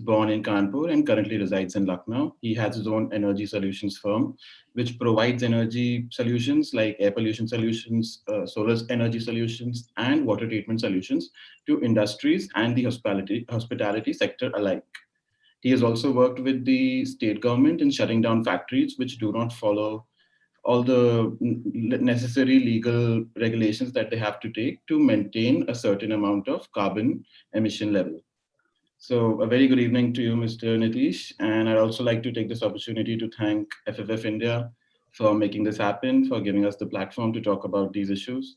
born in Kanpur and currently resides in Lucknow. He has his own energy solutions firm, which provides energy solutions like air pollution solutions, solar energy solutions, and water treatment solutions to industries and the hospitality sector alike. He has also worked with the state government in shutting down factories which do not follow all the necessary legal regulations that they have to take to maintain a certain amount of carbon emission level. So a very good evening to you, Mr. Nitish. And I'd also like to take this opportunity to thank FFF India for making this happen, for giving us the platform to talk about these issues.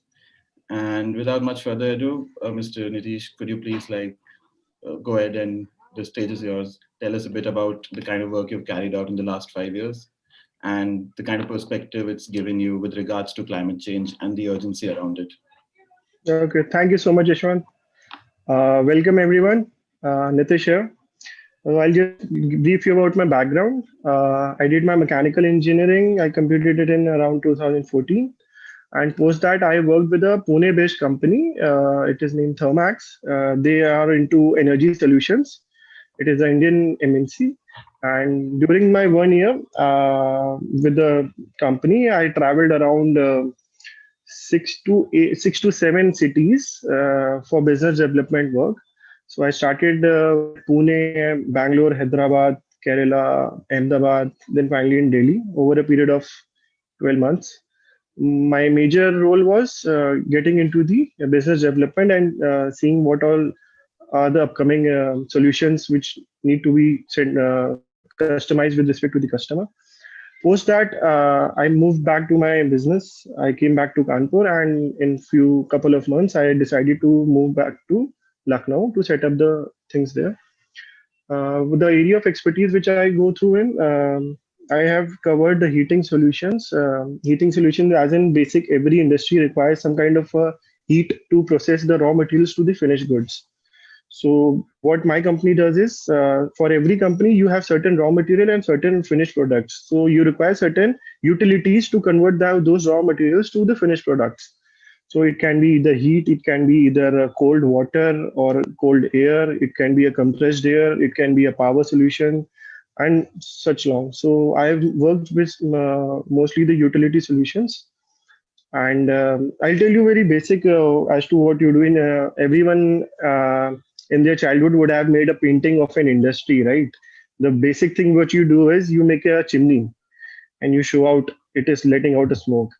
And without much further ado, Mr. Nitish, could you please go ahead, and the stage is yours. Tell us a bit about the kind of work you've carried out in the last 5 years and the kind of perspective it's given you with regards to climate change and the urgency around it. Okay, thank you so much, Yashwant. Welcome everyone. Nitish here. I'll just brief you about my background. I did my mechanical engineering. I completed it in around 2014. And post that, I worked with a Pune-based company. It is named Thermax. They are into energy solutions. It is an Indian MNC. And during my 1 year with the company, I traveled around 6 to 7 cities for business development work. So I started Pune, Bangalore, Hyderabad, Kerala, Ahmedabad, then finally in Delhi over a period of 12 months. My major role was getting into the business development and seeing what all are the upcoming solutions which need to be customized with respect to the customer. Post that, I moved back to my business. I came back to Kanpur, and in couple of months, I decided to move back to Lucknow to set up the things there. With the area of expertise which I go through I have covered the heating solutions. Heating solutions, as in basic, every industry requires some kind of heat to process the raw materials to the finished goods. So what my company does is, for every company, you have certain raw material and certain finished products. So you require certain utilities to convert those raw materials to the finished products. So it can be either heat, it can be either cold water or cold air, it can be a compressed air, it can be a power solution, and such long. So I've worked with mostly the utility solutions. And I'll tell you very basic as to what you're doing. Everyone in their childhood would have made a painting of an industry, right? The basic thing what you do is you make a chimney and you show out it is letting out a smoke.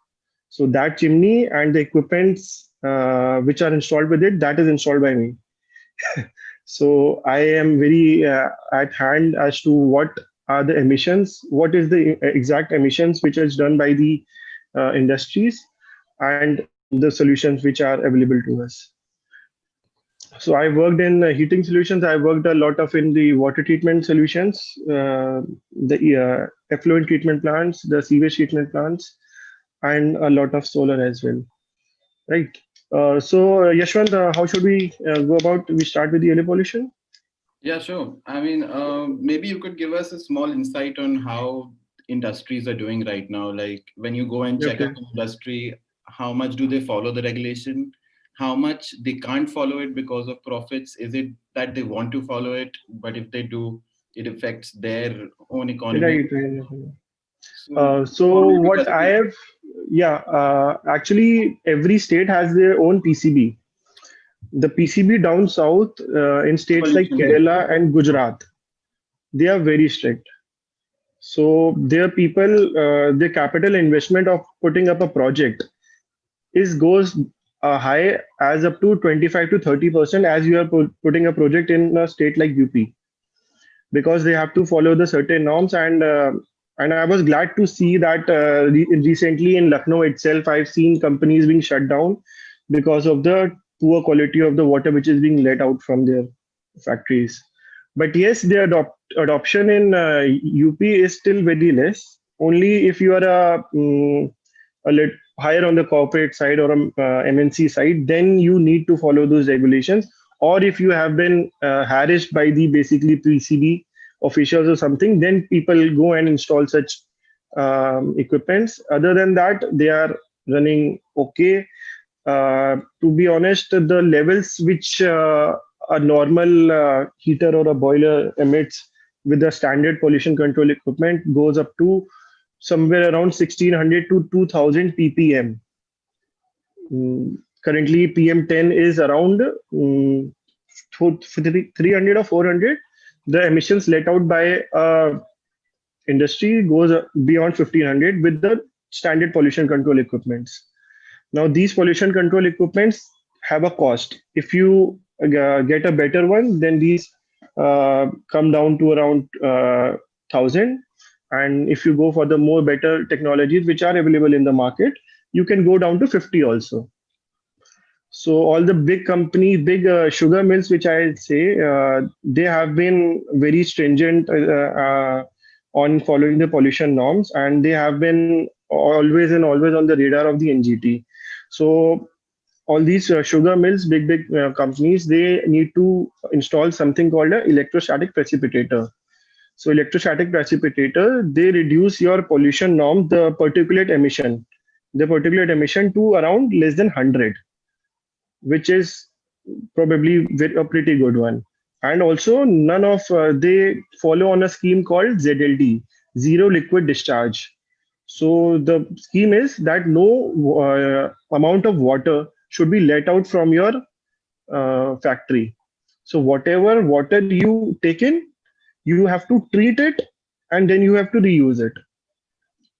So that chimney and the equipments which are installed with it, that is installed by me. So I am very at hand as to what are the emissions, what is the exact emissions which is done by the industries, and the solutions which are available to us. So I worked in heating solutions. I worked a lot of in the water treatment solutions, the effluent treatment plants, the sewage treatment plants, and a lot of solar as well. Right. So Yashwant, how should we go about? We start with the air pollution. Yeah, sure. I mean, maybe you could give us a small insight on how industries are doing right now. Like when you go and check out an industry, how much do they follow the regulation? How much they can't follow it because of profits? Is it that they want to follow it, but if they do, it affects their own economy? Right. So what I have, actually every state has their own PCB. The PCB down south in states like Kerala and Gujarat, they are very strict. So their people, the capital investment of putting up a project goes high as up to 25 to 30% as you are putting a project in a state like UP, because they have to follow the certain norms. And I was glad to see that recently in Lucknow itself, I've seen companies being shut down because of the poor quality of the water which is being let out from their factories. But yes, the adoption in UP is still very less. Only if you are a little higher on the corporate side or MNC side, then you need to follow those regulations. Or if you have been harassed by the basically PCB officials or something, then people go and install such equipments. Other than that, they are running okay. To be honest, the levels which a normal heater or a boiler emits with the standard pollution control equipment goes up to somewhere around 1600 to 2000 ppm. Currently, PM10 is around 300 or 400. The emissions let out by industry goes beyond 1500 with the standard pollution control equipments. Now, these pollution control equipments have a cost. If you get a better one, then these come down to around 1000. And if you go for the more better technologies which are available in the market, you can go down to 50 also. So all the big companies, big sugar mills, which I say, they have been very stringent on following the pollution norms, and they have been always and always on the radar of the NGT. So all these sugar mills, big companies, they need to install something called an electrostatic precipitator. So electrostatic precipitator, they reduce your pollution norm, the particulate emission to around less than 100, which is probably a pretty good one. And also, none of they follow on a scheme called ZLD, zero liquid discharge. So the scheme is that no amount of water should be let out from your factory. So whatever water you take in, you have to treat it and then you have to reuse it.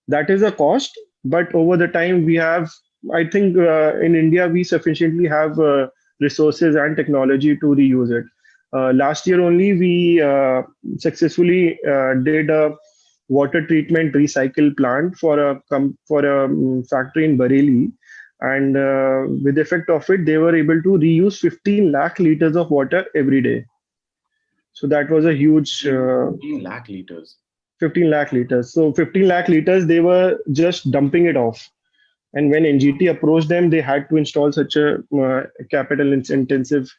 That is a cost, but over the time we have, I think in India we sufficiently have resources and technology to reuse it. Last year only we successfully did a water treatment recycle plant for a factory in Bareilly, and with the effect of it they were able to reuse 15 lakh liters of water every day. So that was a huge 15 lakh liters. 15 lakh liters. So 15 lakh liters, they were just dumping it off. And when NGT approached them, they had to install such a capital intensive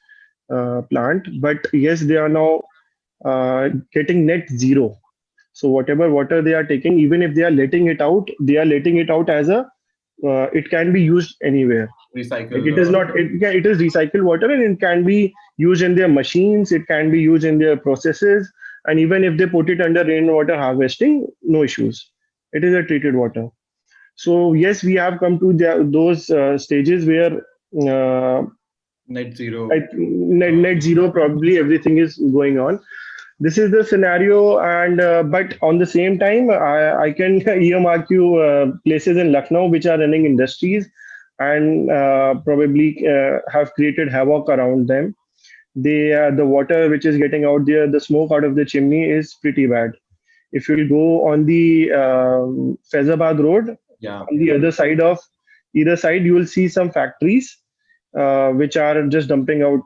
plant. But yes, they are now getting net zero. So whatever water they are taking, even if they are letting it out, they are letting it out as a, it can be used anywhere. Like Recycle. it is not, it is recycled water and it can be used in their machines, it can be used in their processes. And even if they put it under rainwater harvesting, no issues. It is a treated water. So yes, we have come to those stages where Net zero. net zero, probably everything is going on. This is the scenario, and but on the same time, I can earmark you places in Lucknow which are running industries and probably have created havoc around them. The water which is getting out there, the smoke out of the chimney is pretty bad. If you'll go on the Faizabad Road, Yeah. on the other side of either side, you will see some factories which are just dumping out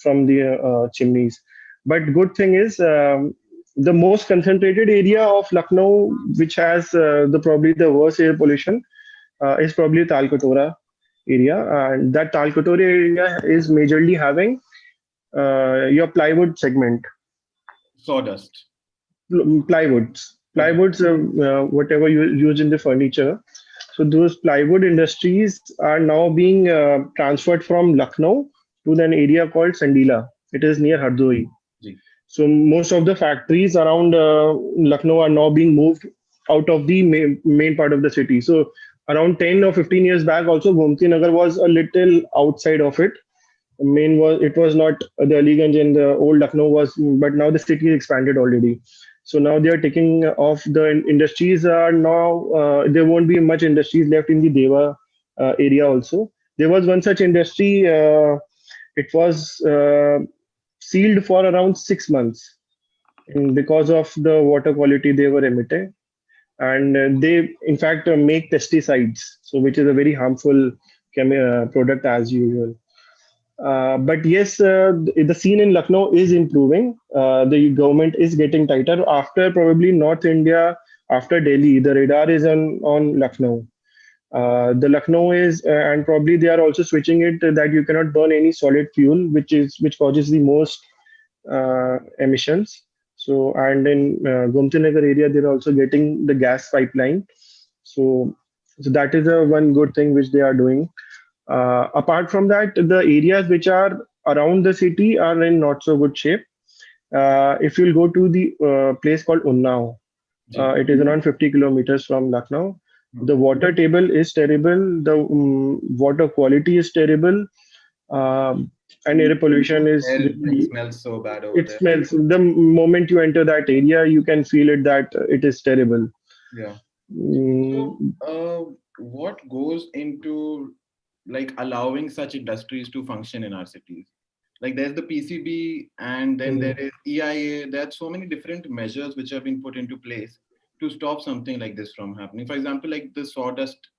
from the chimneys. But good thing is the most concentrated area of Lucknow, which has the probably the worst air pollution, is probably Talkatora area, and that Talkatora area is majorly having your plywood segment. Sawdust. Plywoods, whatever you use in the furniture. So those plywood industries are now being transferred from Lucknow to an area called Sandila. It is near Hardoi. Ji. So most of the factories around Lucknow are now being moved out of the main part of the city. So around 10 or 15 years back, also Gomti Nagar was a little outside of it. Main was, it was not the Aliganj and the old Lucknow was, but now the city is expanded already. So now they are taking off. The industries are now there won't be much industries left in the Deva area. Also, there was one such industry. It was sealed for around 6 months, and because of the water quality they were emitting, and they in fact make pesticides, so which is a very harmful product as usual. But yes, the scene in Lucknow is improving. The government is getting tighter after probably North India, after Delhi. The radar is on Lucknow. The Lucknow is, and probably they are also switching it that you cannot burn any solid fuel, which causes the most emissions. So, and in Gomti Nagar area, they're also getting the gas pipeline. So that is a one good thing which they are doing. Apart from that, the areas which are around the city are in not so good shape. If you'll go to the place called Unnao, ji. it is around 50 kilometers from Lucknow. The Hmm. water table is terrible. The water quality is terrible, and air pollution is Air like really. smells so bad over It there. smells. The moment you enter that area, you can feel it that it is terrible. Yeah. So, Mm, what goes into like allowing such industries to function in our cities? Like there's the PCB, and then there mm, is EIA. There are so many different measures which have been put into place to stop something like this from happening. For example, like the sawdust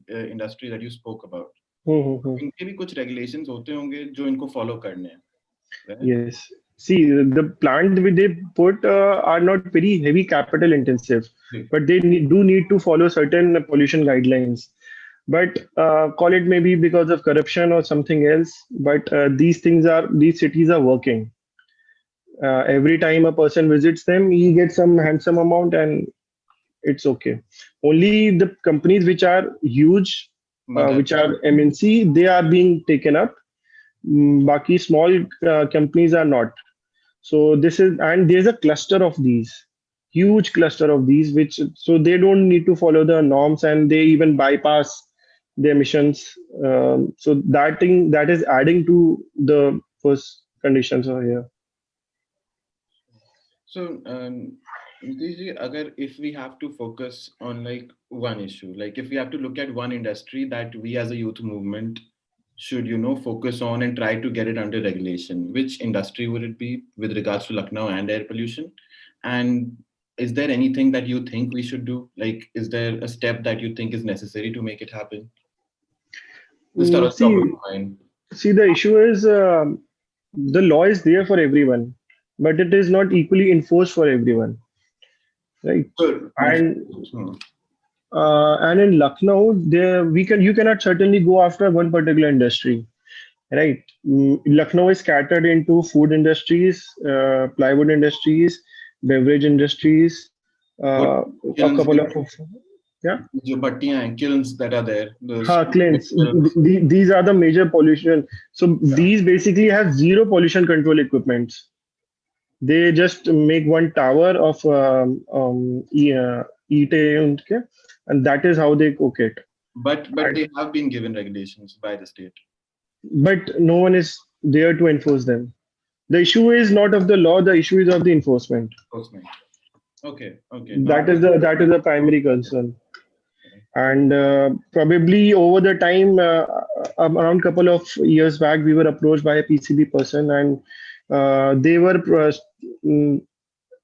industry that you spoke about. mm, mm. इनके भी कुछ regulations होते होंगे जो इनको follow करने हैं, right? Yes. See, the plant which they put are not very heavy capital intensive, ji. but they do need to follow certain pollution guidelines. But call it maybe because of corruption or something else. But these cities are working. Every time a person visits them, he gets some handsome amount, and it's okay. Only the companies which are huge, Mother. which are MNC, they are being taken up. Baki small companies are not. So this is, and there's a cluster of these, huge cluster of these, which so they don't need to follow the norms, and they even bypass the emissions. So that thing that is adding to the first conditions over here. So, Nitish ji, if we have to focus on like one issue, like if we have to look at one industry that we as a youth movement should, focus on and try to get it under regulation, which industry would it be with regards to Lucknow and air pollution? And is there anything that you think we should do? Like, is there a step that you think is necessary to make it happen? Just out of top of See, mind. the issue is the law is there for everyone, but it is not equally enforced for everyone, right? Sure. And Hmm. in Lucknow, there we can you cannot certainly go after one particular industry, right? Lucknow is scattered into food industries, plywood industries, beverage industries, What a kilns, couple of yeah. जो भट्टियां हैं, kilns that are there, those Claims. kilns. These are the major pollution. So Yeah. these basically have zero pollution control equipments. They just make one tower of ETA, okay, and that is how they cook it. But they have been given regulations by the state. But no one is there to enforce them. The issue is not of the law, the issue is of the enforcement. Enforcement. Okay. Now, That is the primary concern. And probably over the time, around couple of years back, we were approached by a PCB person, and they were mm,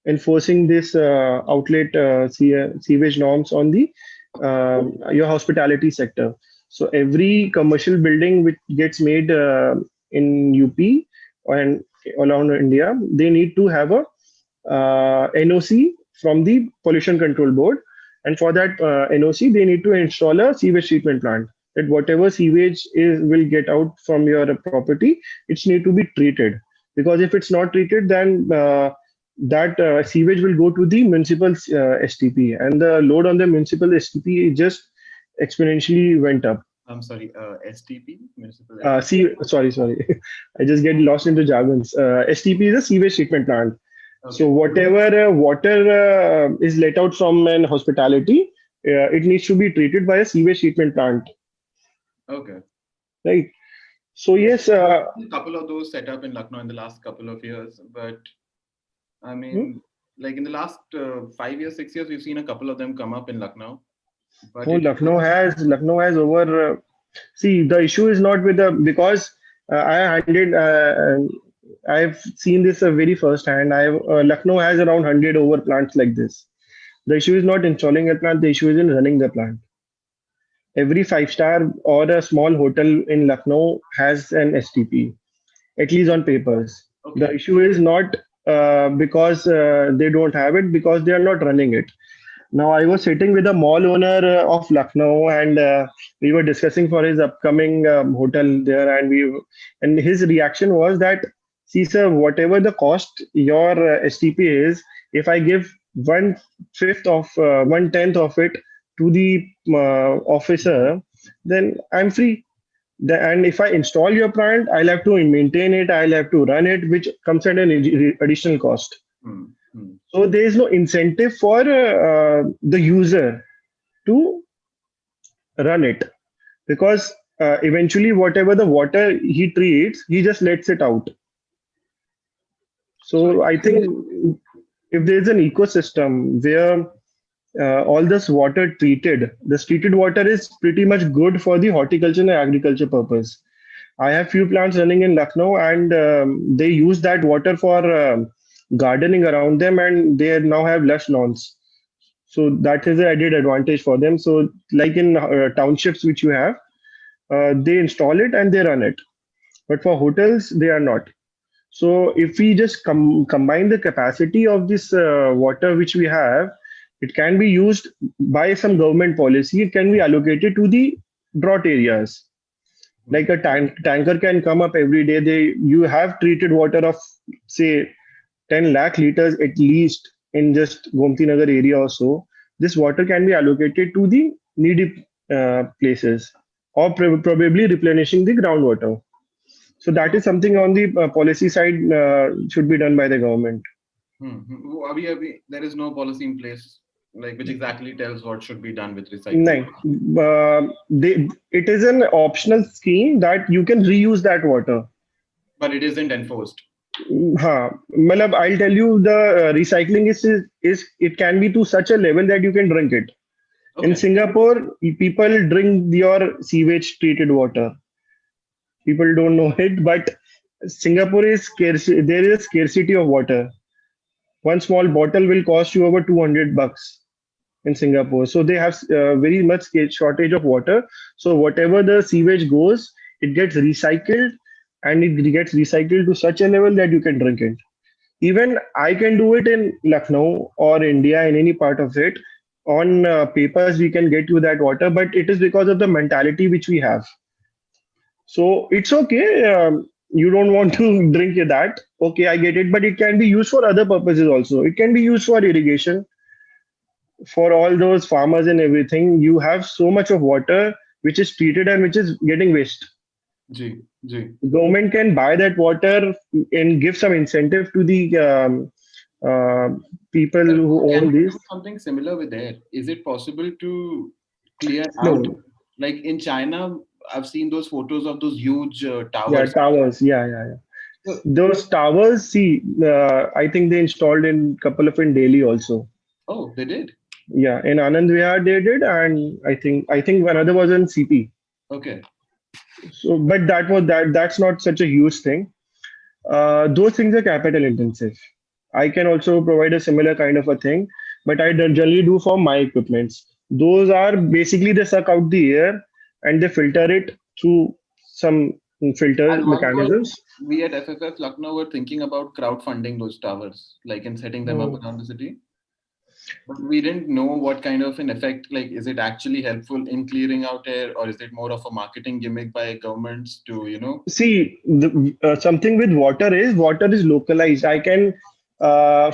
enforcing this outlet sewage norms on the your hospitality sector. So every commercial building which gets made in UP and around India, they need to have a NOC from the Pollution Control Board, and for that NOC, they need to install a sewage treatment plant. That whatever sewage is will get out from your property, it's need to be treated. Because if it's not treated, then that sewage will go to the municipal STP, and the load on the municipal STP just exponentially went up. I'm sorry, STP, municipal. Sorry, I just get lost into jargons. STP is a sewage treatment plant. So Okay. whatever water is let out from an hospitality, it needs to be treated by a sewage treatment plant, Okay. right? So yes, A couple of those set up in Lucknow in the last couple of years, but I hmm? mean, like in the last 5 years, 6 years, we've seen a couple of them come up in Lucknow, but Oh, it. Lucknow has over. See, the issue is not with the because I've seen this very first hand. I've Lucknow has around 100 over plants like this. The issue is not installing a plant. The issue is in running the plant. Every five-star or a small hotel in Lucknow has an STP, at least on papers. The Okay. issue is not because they don't have it, because they are not running it. Now, I was sitting with a mall owner of Lucknow, and we were discussing for his upcoming hotel there, and his reaction was that, see, sir, whatever the cost your STP is, if I give 1/5 of 1/10 of it to the officer, then I'm free. And if I install your plant, I'll have to maintain it, I'll have to run it, which comes at an additional cost. Hmm. Hmm. So there is no incentive for the user to run it, because eventually whatever the water he treats, he just lets it out. So So I think if there's an ecosystem where all this water treated, this treated water is pretty much good for the horticulture and agriculture purpose. I have few plants running in Lucknow, and they use that water for gardening around them, and they now have lush lawns. So that is the added advantage for them. So like in townships which you have, they install it and they run it. But for hotels, they are not. So if we just combine the capacity of this water which we have, it can be used by some government policy. It can be allocated to the drought areas. Like a tanker can come up every day. You have treated water of say 10 lakh liters at least in just Gomti Nagar area or so. This water can be allocated to the needy places, or probably replenishing the groundwater. So that is something on the policy side should be done by the government. There is no policy in place like which exactly tells what should be done with recycling. No, it is an optional scheme that you can reuse that water. But it isn't enforced. Malab, I'll tell you the recycling is it can be to such a level that you can drink it. Okay. In Singapore, people drink your sewage treated water. People don't know it, but Singapore is scarce. There is a scarcity of water. One small bottle will cost you over $200 in Singapore. So they have very much shortage of water. So whatever the sewage goes, it gets recycled, and it gets recycled to such a level that you can drink it. Even I can do it in Lucknow or India, in any part of it. On papers, we can get you that water, but it is because of the mentality which we have. So it's okay. You don't want to drink that. Okay, I get it, but it can be used for other purposes also. It can be used for irrigation, for all those farmers and everything. You have so much of water which is treated and which is getting waste. G. Government can buy that water and give some incentive to the uh, people who Can own we this. do something similar with air? Is it possible to clear out, No, like in China? I've seen those photos of those huge yeah, towers. towers. Yeah. So, Those towers, see, I think they installed in couple of in Delhi also. oh, they did. Yeah, in Anand Vihar they did, and I think another was in CP. Okay. So, but that's not such a huge thing. Those things are capital intensive. I can also provide a similar kind of a thing, but I generally do for my equipments. Those are basically they suck out the air and they filter it through some filter At one point, mechanisms. we at FFF Lucknow were thinking about crowdfunding those towers, like and setting them up Hmm. around the city. But we didn't know what kind of an effect, like, is it actually helpful in clearing out air, or is it more of a marketing gimmick by governments to, See, something with water is localized. I can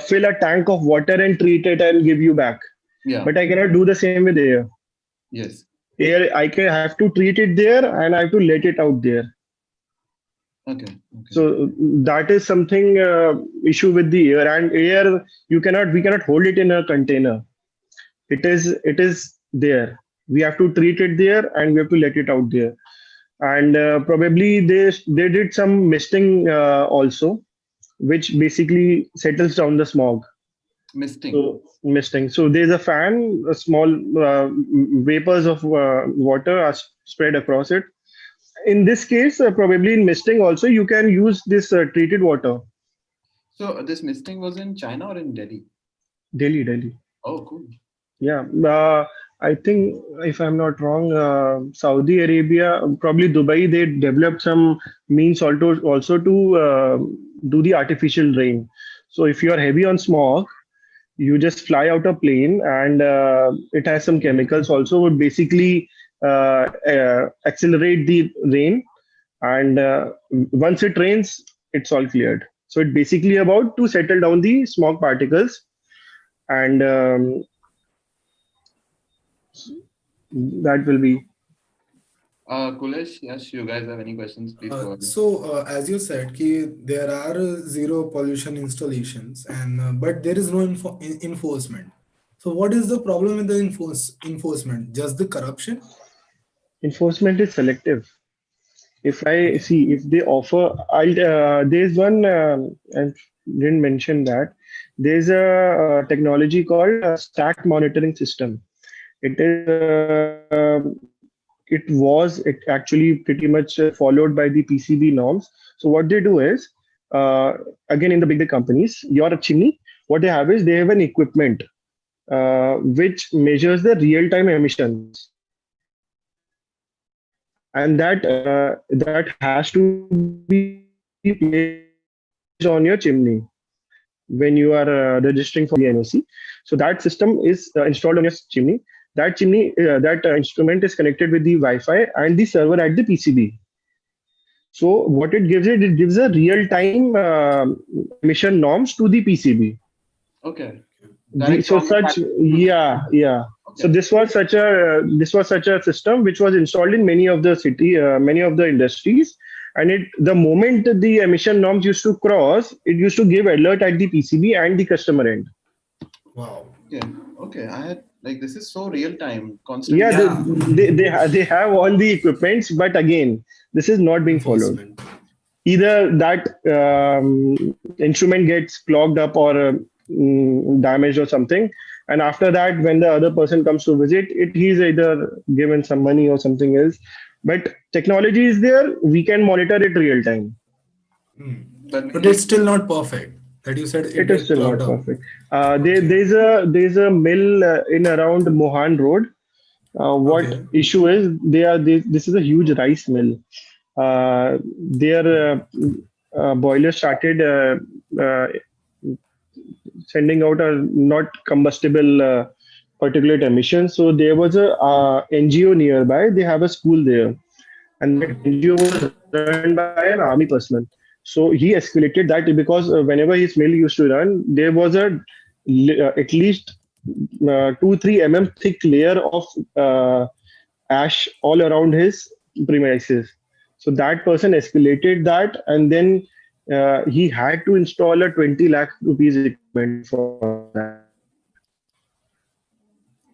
fill a tank of water and treat it and give you back, yeah, but I cannot do the same with air. yes, Air, I can have to treat it there and I have to let it out there. okay, So that is something issue with the air. And air, we cannot hold it in a container. It is there. We have to treat it there and we have to let it out there. And probably they did some misting also, which basically settles down the smog. misting. So misting. So there's a fan, a small vapors of water are spread across it. In this case, probably in misting also, you can use this treated water. So this misting was in China or in Delhi? Delhi. Oh, cool. Yeah, I think if I'm not wrong, Saudi Arabia, probably Dubai, they developed some means also to do the artificial rain. So if you are heavy on smog, you just fly out a plane, and it has some chemicals also would basically accelerate the rain, and once it rains, it's all cleared. So it's basically about to settle down the smog particles, and that will be. Kulesh, yes, you guys have any questions, please go ahead. As you said, there are zero pollution installations, and but there is no enforcement. So, what is the problem with the enforcement? Just the corruption? Enforcement is selective. If I see if they offer, there's one I didn't mention that there's a technology called a stack monitoring system. It is it actually pretty much followed by the PCB norms. So what they do is, again in the big companies, your chimney, what they have is they have an equipment which measures the real time emissions, and that has to be placed on your chimney when you are registering for the NOC. So that system is installed on your chimney. That instrument is connected with the Wi-Fi and the server at the PCB. So what it gives a real-time emission norms to the PCB. Okay. The, Direct so from the such factory. yeah. So Okay. this was such a system which was installed in many of the industries, and the moment the emission norms used to cross, it used to give alert at the PCB and the customer end. Wow. Okay. Okay. I had like this is so real time, Yeah, constantly. Yeah. they have all the equipments, but again, this is not being followed. Enforcement. Either that instrument gets clogged up or damaged or something, and after that when the other person comes to visit it, he's either given some money or something else. But technology is there, we can monitor it real time. Hmm. But But it's still not perfect. That you said it It is get still clogged not up. perfect. Okay. There's a mill in around Mohan Road. What Okay. issue is this is a huge rice mill. Their boiler started uh, sending out a not combustible particulate emission. So there was a NGO nearby. They have a school there, and that NGO was run by an army personnel. So he escalated that because whenever his mill used to run, there was at least 2-3 mm thick layer of ash all around his premises. So that person escalated that, and then he had to install a 20 lakh rupees equipment for that.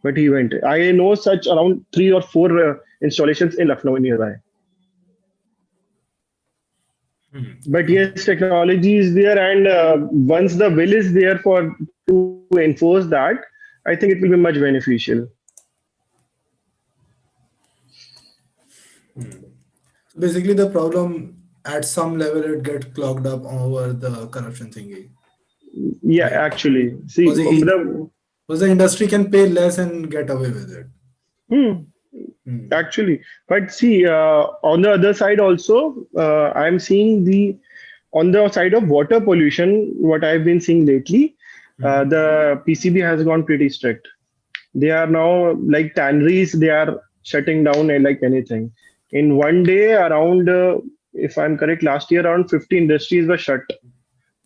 But he went. I know such around 3 or 4 installations in Lucknow nearby. Hmm. But yes, Okay. technology is there, and once the will is there for to enforce that, I think it will be much beneficial. So basically, the problem at some level it get clogged up over the corruption thingy, Yeah, right? actually, see, Because because the industry can pay less and get away with it. hmm, Hmm. actually, but see, on the other side also, I'm seeing the on the side of water pollution. What I've been seeing lately, Hmm. the PCB has gone pretty strict. They are now like tanneries. They are shutting down like anything. In one day, around, if I'm correct, last year around 50 industries were shut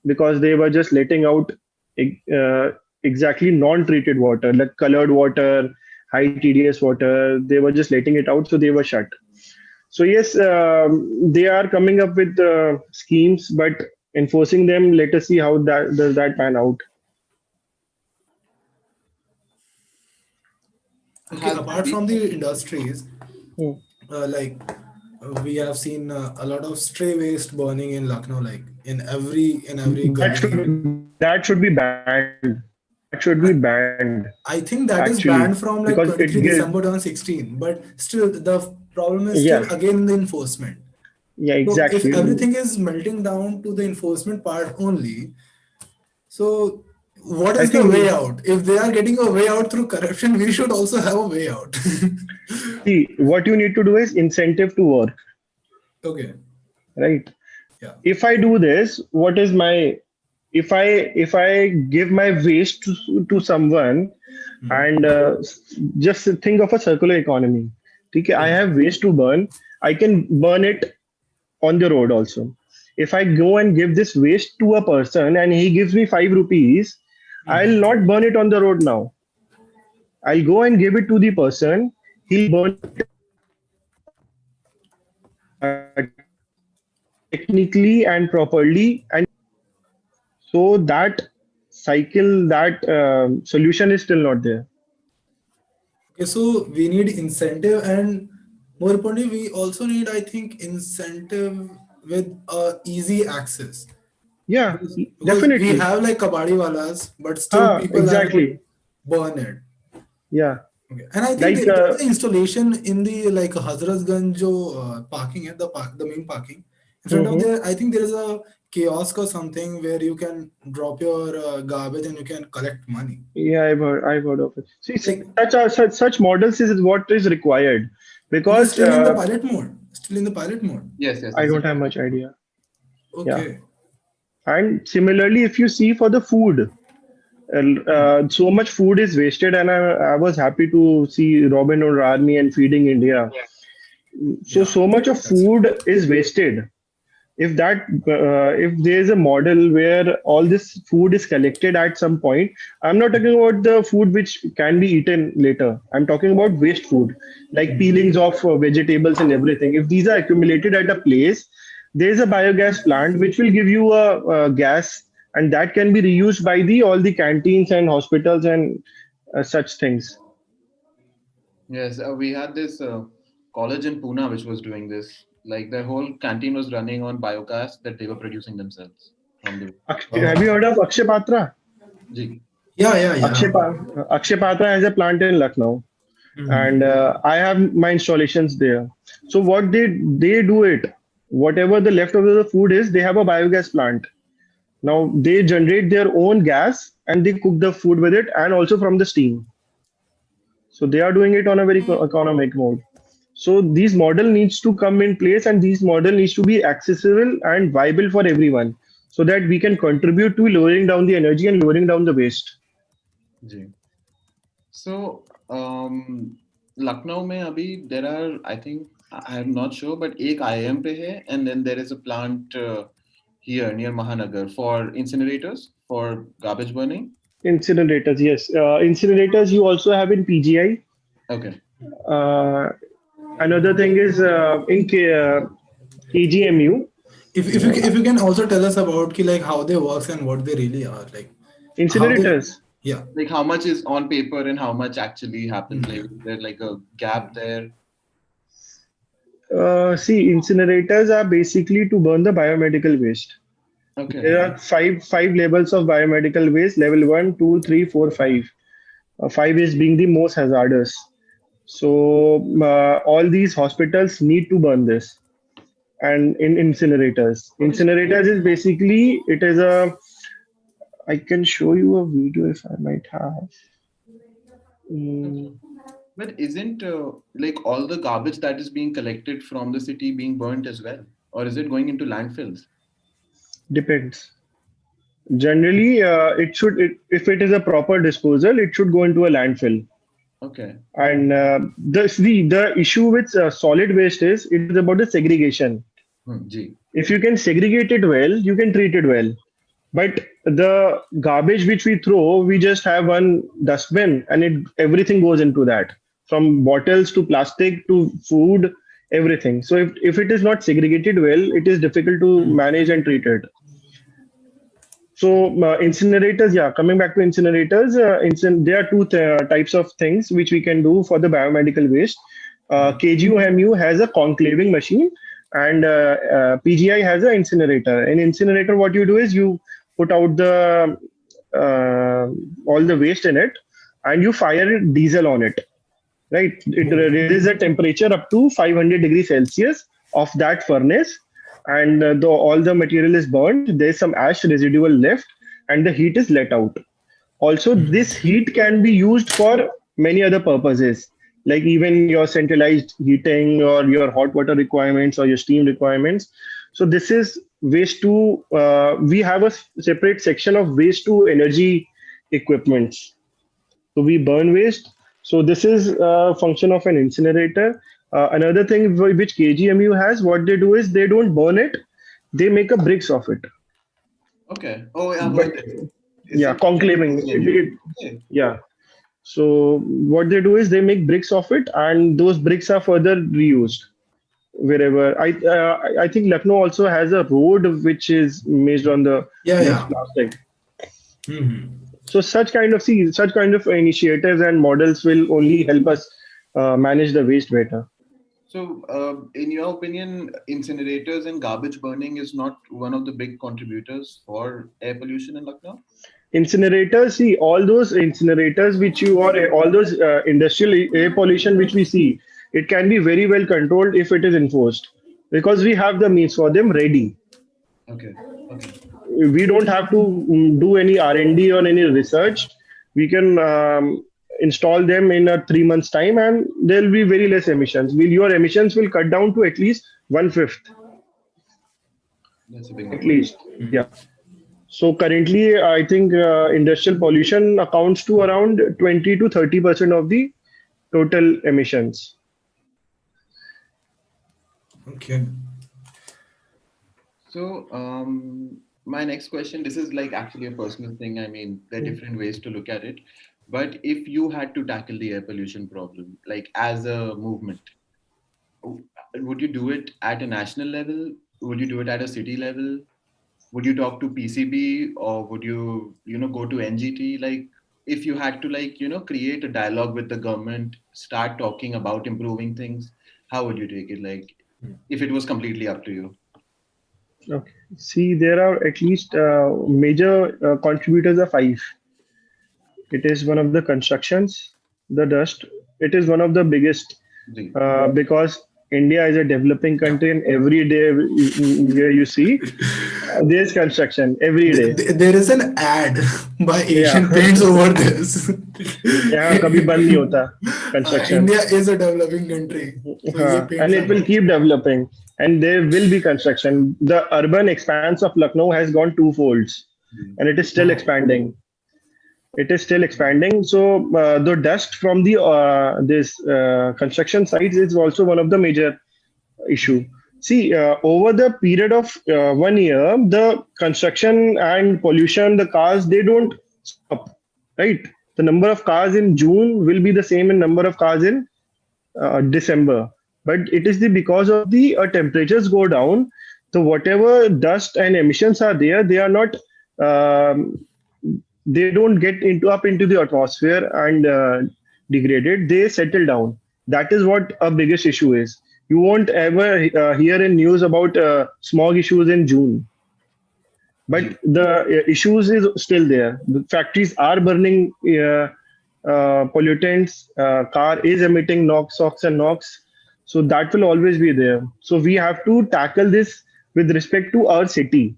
because they were just letting out uh, exactly non-treated water, like colored water, high TDS water. They were just letting it out, so they were shut. So yes, they are coming up with schemes, but enforcing them, let us see how that does that pan out. Okay. has there Apart been from the industries, Hmm. like we have seen a lot of stray waste burning in Lucknow, like in every gully. That should be banned. That should be I, banned I think that is actually banned from because like it 23 gives December 2016, but still the problem is yeah still again in the enforcement. yeah So if exactly. everything is melting down to the enforcement part only, so what I is the way think out? If they are getting a way out through corruption, we should also have a way out. see what you need to do is incentive to work, Okay. right? Yeah. If I do this, what is my if I give my waste to someone Hmm. and just think of a circular economy. Okay, I Yeah. have waste to burn. I can burn it on the road also. If I go and give this waste to a person and he gives me 5 rupees, I'll Hmm. not burn it on the road now. I'll go and give it to the person. He'll burn it on the road. technically and properly, and so that cycle, that solution is still not there. Okay, so we need incentive, and more importantly, we also need, I think, incentive with easy access. Yeah, Because we definitely. have like kabadi walas, but still people are Exactly. burn it. Yeah, Okay. And I think like there is an installation in the like Hazratganj jo parking hai, the main parking. In front of mhm. there, I think there is a kiosk or something where you can drop your garbage and you can collect money. Yeah, I've heard of it. See, Like such models is what is required, it is because still in the pilot mode. Still in the pilot mode. Yes, yes, I it's don't have much idea. Yeah, Okay. and similarly, if you see for the food, so much food is wasted, and I was happy to see Robin Hood Army and Feeding India. So Yeah, so much of that's true. food is wasted. If there is a model where all this food is collected at some point, I'm not talking about the food which can be eaten later. I'm talking about waste food, like peelings of vegetables and everything. If these are accumulated at a place, there is a biogas plant which will give you a gas, and that can be reused by the all the canteens and hospitals and such things. yes. We had this college in Pune which was doing this. Like their whole canteen was running on biogas that they were producing themselves from the. Have you Oh. heard of Akshay Patra? Ji. Yeah, yeah, yeah. Akshay Patra has a plant in Lucknow, and Mhm. I have my installations there. So what they do it, whatever the leftover the food is, they have a biogas plant. Now they generate their own gas and they cook the food with it, and also from the steam. So they are doing it on a very economic mode. So these model needs to come in place, and these model needs to be accessible and viable for everyone, so that we can contribute to lowering down the energy and lowering down the waste. Ji. So, Lucknow में अभी there are, I think, I am not sure, but एक IIM पे है, and then there is a plant here near Mahanagar for incinerators for garbage burning. Incinerators, yes. Incinerators you also have in PGI. Okay. Uh, Another thing is KGMU, If you can also tell us about ki, like how they works and what they really are, like how they, incinerators. yeah. Like how much is on paper and how much actually happens? Like Mhm. is there like a gap there? See, incinerators are basically to burn the biomedical waste. Okay. There are five levels of biomedical waste: level one, two, three, four, five. Five is being the most hazardous. So all these hospitals need to burn this, and in incinerators. What is Incinerators is basically, it is a. I can show you a video if I might have. Mm, but isn't like all the garbage that is being collected from the city being burnt as well? Or is it going into landfills? Depends. Generally, if it is a proper disposal, it should go into a landfill. Okay. And the issue with solid waste is it is about the segregation. Ji. If you can segregate it well, you can treat it well. But the garbage which we throw, we just have one dustbin, and everything goes into that, from bottles to plastic to food, everything. So if it is not segregated well, it is difficult to manage and treat it. So incinerators, yeah, coming back to incinerators, there are two types of things which we can do for the biomedical waste. KGUMU has a conclaving machine, and PGI has an incinerator. In incinerator, what you do is you put out the all the waste in it, and you fire diesel on it. Right, it raises the temperature up to 500 degrees Celsius of that furnace, and all the material is burnt. There's some ash residual left, and the heat is let out. Also, this heat can be used for many other purposes, like even your centralized heating or your hot water requirements or your steam requirements. So this is waste to. We have a separate section of waste to energy equipments. So we burn waste. So this is a function of an incinerator. Another thing which KGMU has, what they do is they don't burn it; they make a bricks of it. Okay. Oh, yeah, I've But heard this. Is yeah, it conclaving. Okay. Yeah. So what they do is they make bricks of it, and those bricks are further reused. wherever. I think Lucknow also has a road which is made on the Yeah, less yeah. plastic. Hmm. So such kind of initiatives and models will only help us manage the waste better. So, in your opinion, incinerators and garbage burning is not one of the big contributors for air pollution in Lucknow? Incinerators, see all those incinerators which you or all those industrial air pollution which we see, it can be very well controlled if it is enforced because we have the means for them ready. Okay. Okay. We don't have to do any R&D or any research. We can install them in a 3 months time and there will be very less emissions. Your emissions will cut down to at least one fifth, That's a big at number. least. Yeah. So currently, I think industrial pollution accounts to around 20 to 30% of the total emissions. Okay. So, my next question, this is like actually a personal thing. I mean, there are different ways to look at it. But if you had to tackle the air pollution problem, like as a movement, would you do it at a national level? Would you do it at a city level? Would you talk to PCB or would you, go to NGT? Like, if you had to, like, create a dialogue with the government, start talking about improving things, how would you take it? Like, if it was completely up to you? Okay. See, there are at least major contributors are five. It is one of the constructions, the dust. It is one of the biggest Ji. because India is a developing Yeah. country, and every day where you see there's construction every day. There is an ad by Yeah, Asian Paints over this. यहाँ कभी बंद नहीं होता construction. India is a developing country, so ये And paints it are will there. keep developing and there will be construction. The urban expanse of Lucknow has gone two folds Ji. and it is still Wow. expanding. It is still expanding. So the dust from the this construction sites is also one of the major issue. See, over the period of 1 year, the construction and pollution, the cars, they don't stop, right? The number of cars in June will be the same in number of cars in December. But it is the because of the temperatures go down. So whatever dust and emissions are there, they are not. They don't get into the atmosphere and degraded. They settle down. That is what a biggest issue is. You won't ever hear in news about smog issues in June, but Ji. the issues is still there. The factories are burning pollutants. Car is emitting NOx, SOx, and NOx. So that will always be there. So we have to tackle this with respect to our city.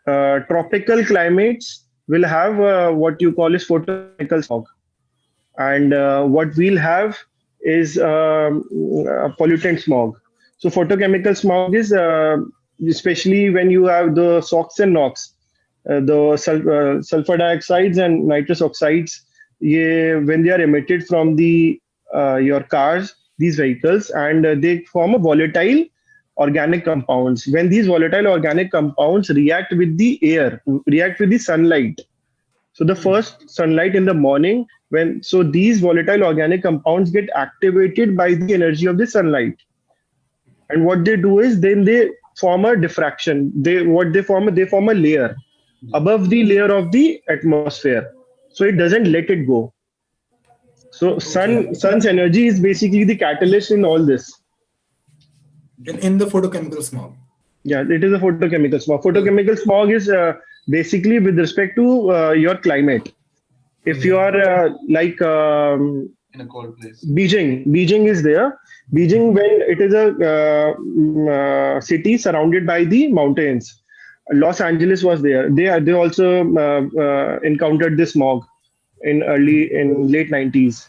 Tropical climates will have what you call is photochemical smog, and what we'll have is pollutant smog. So photochemical smog is especially when you have the SOx and NOx, the sulfur dioxides and nitrous oxides. When they are emitted from the your cars, these vehicles, and they form a volatile organic compounds. When these volatile organic compounds react with the air, react with the sunlight, so the first sunlight in the morning, when so these volatile organic compounds get activated by the energy of the sunlight, and what they do is then they form a diffraction. They form a layer Ji. above the layer of the atmosphere, so it doesn't let it go. So Okay. sun's energy is basically the catalyst in all this. In the photochemical smog. Yeah, it is a photochemical smog. Okay. Photochemical smog is basically with respect to your climate. If you Okay. are like In a cold place. Beijing is there. Beijing, when it is a city surrounded by the mountains. Los Angeles was there. They also encountered this smog in late 90s.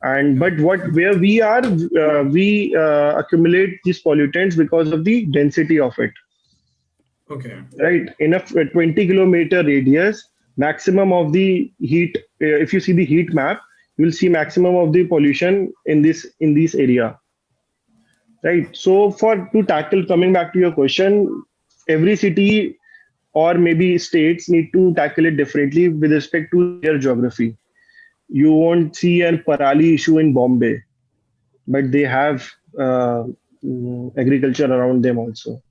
And Okay. but what where we are, we accumulate these pollutants because of the density of it. Okay. Right, in a 20-kilometer radius, maximum of the heat. If you see the heat map, you will see maximum of the pollution in this area. Right. So for to tackle, coming back to your question, every city or maybe states need to tackle it differently with respect to their geography. You won't see a Parali issue in Bombay, but they have agriculture around them also,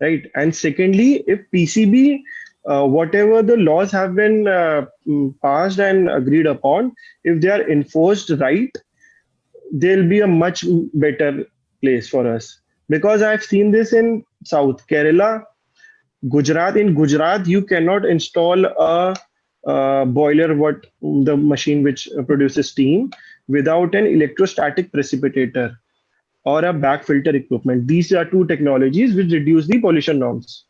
right? And secondly, if PCB, whatever the laws have been passed and agreed upon, if they are enforced right, they'll be a much better place for us. Because I've seen this in South Kerala, Gujarat. In Gujarat, you cannot install a boiler, what the machine which produces steam, without an electrostatic precipitator or a back filter equipment. These are two technologies which reduce the pollution norms.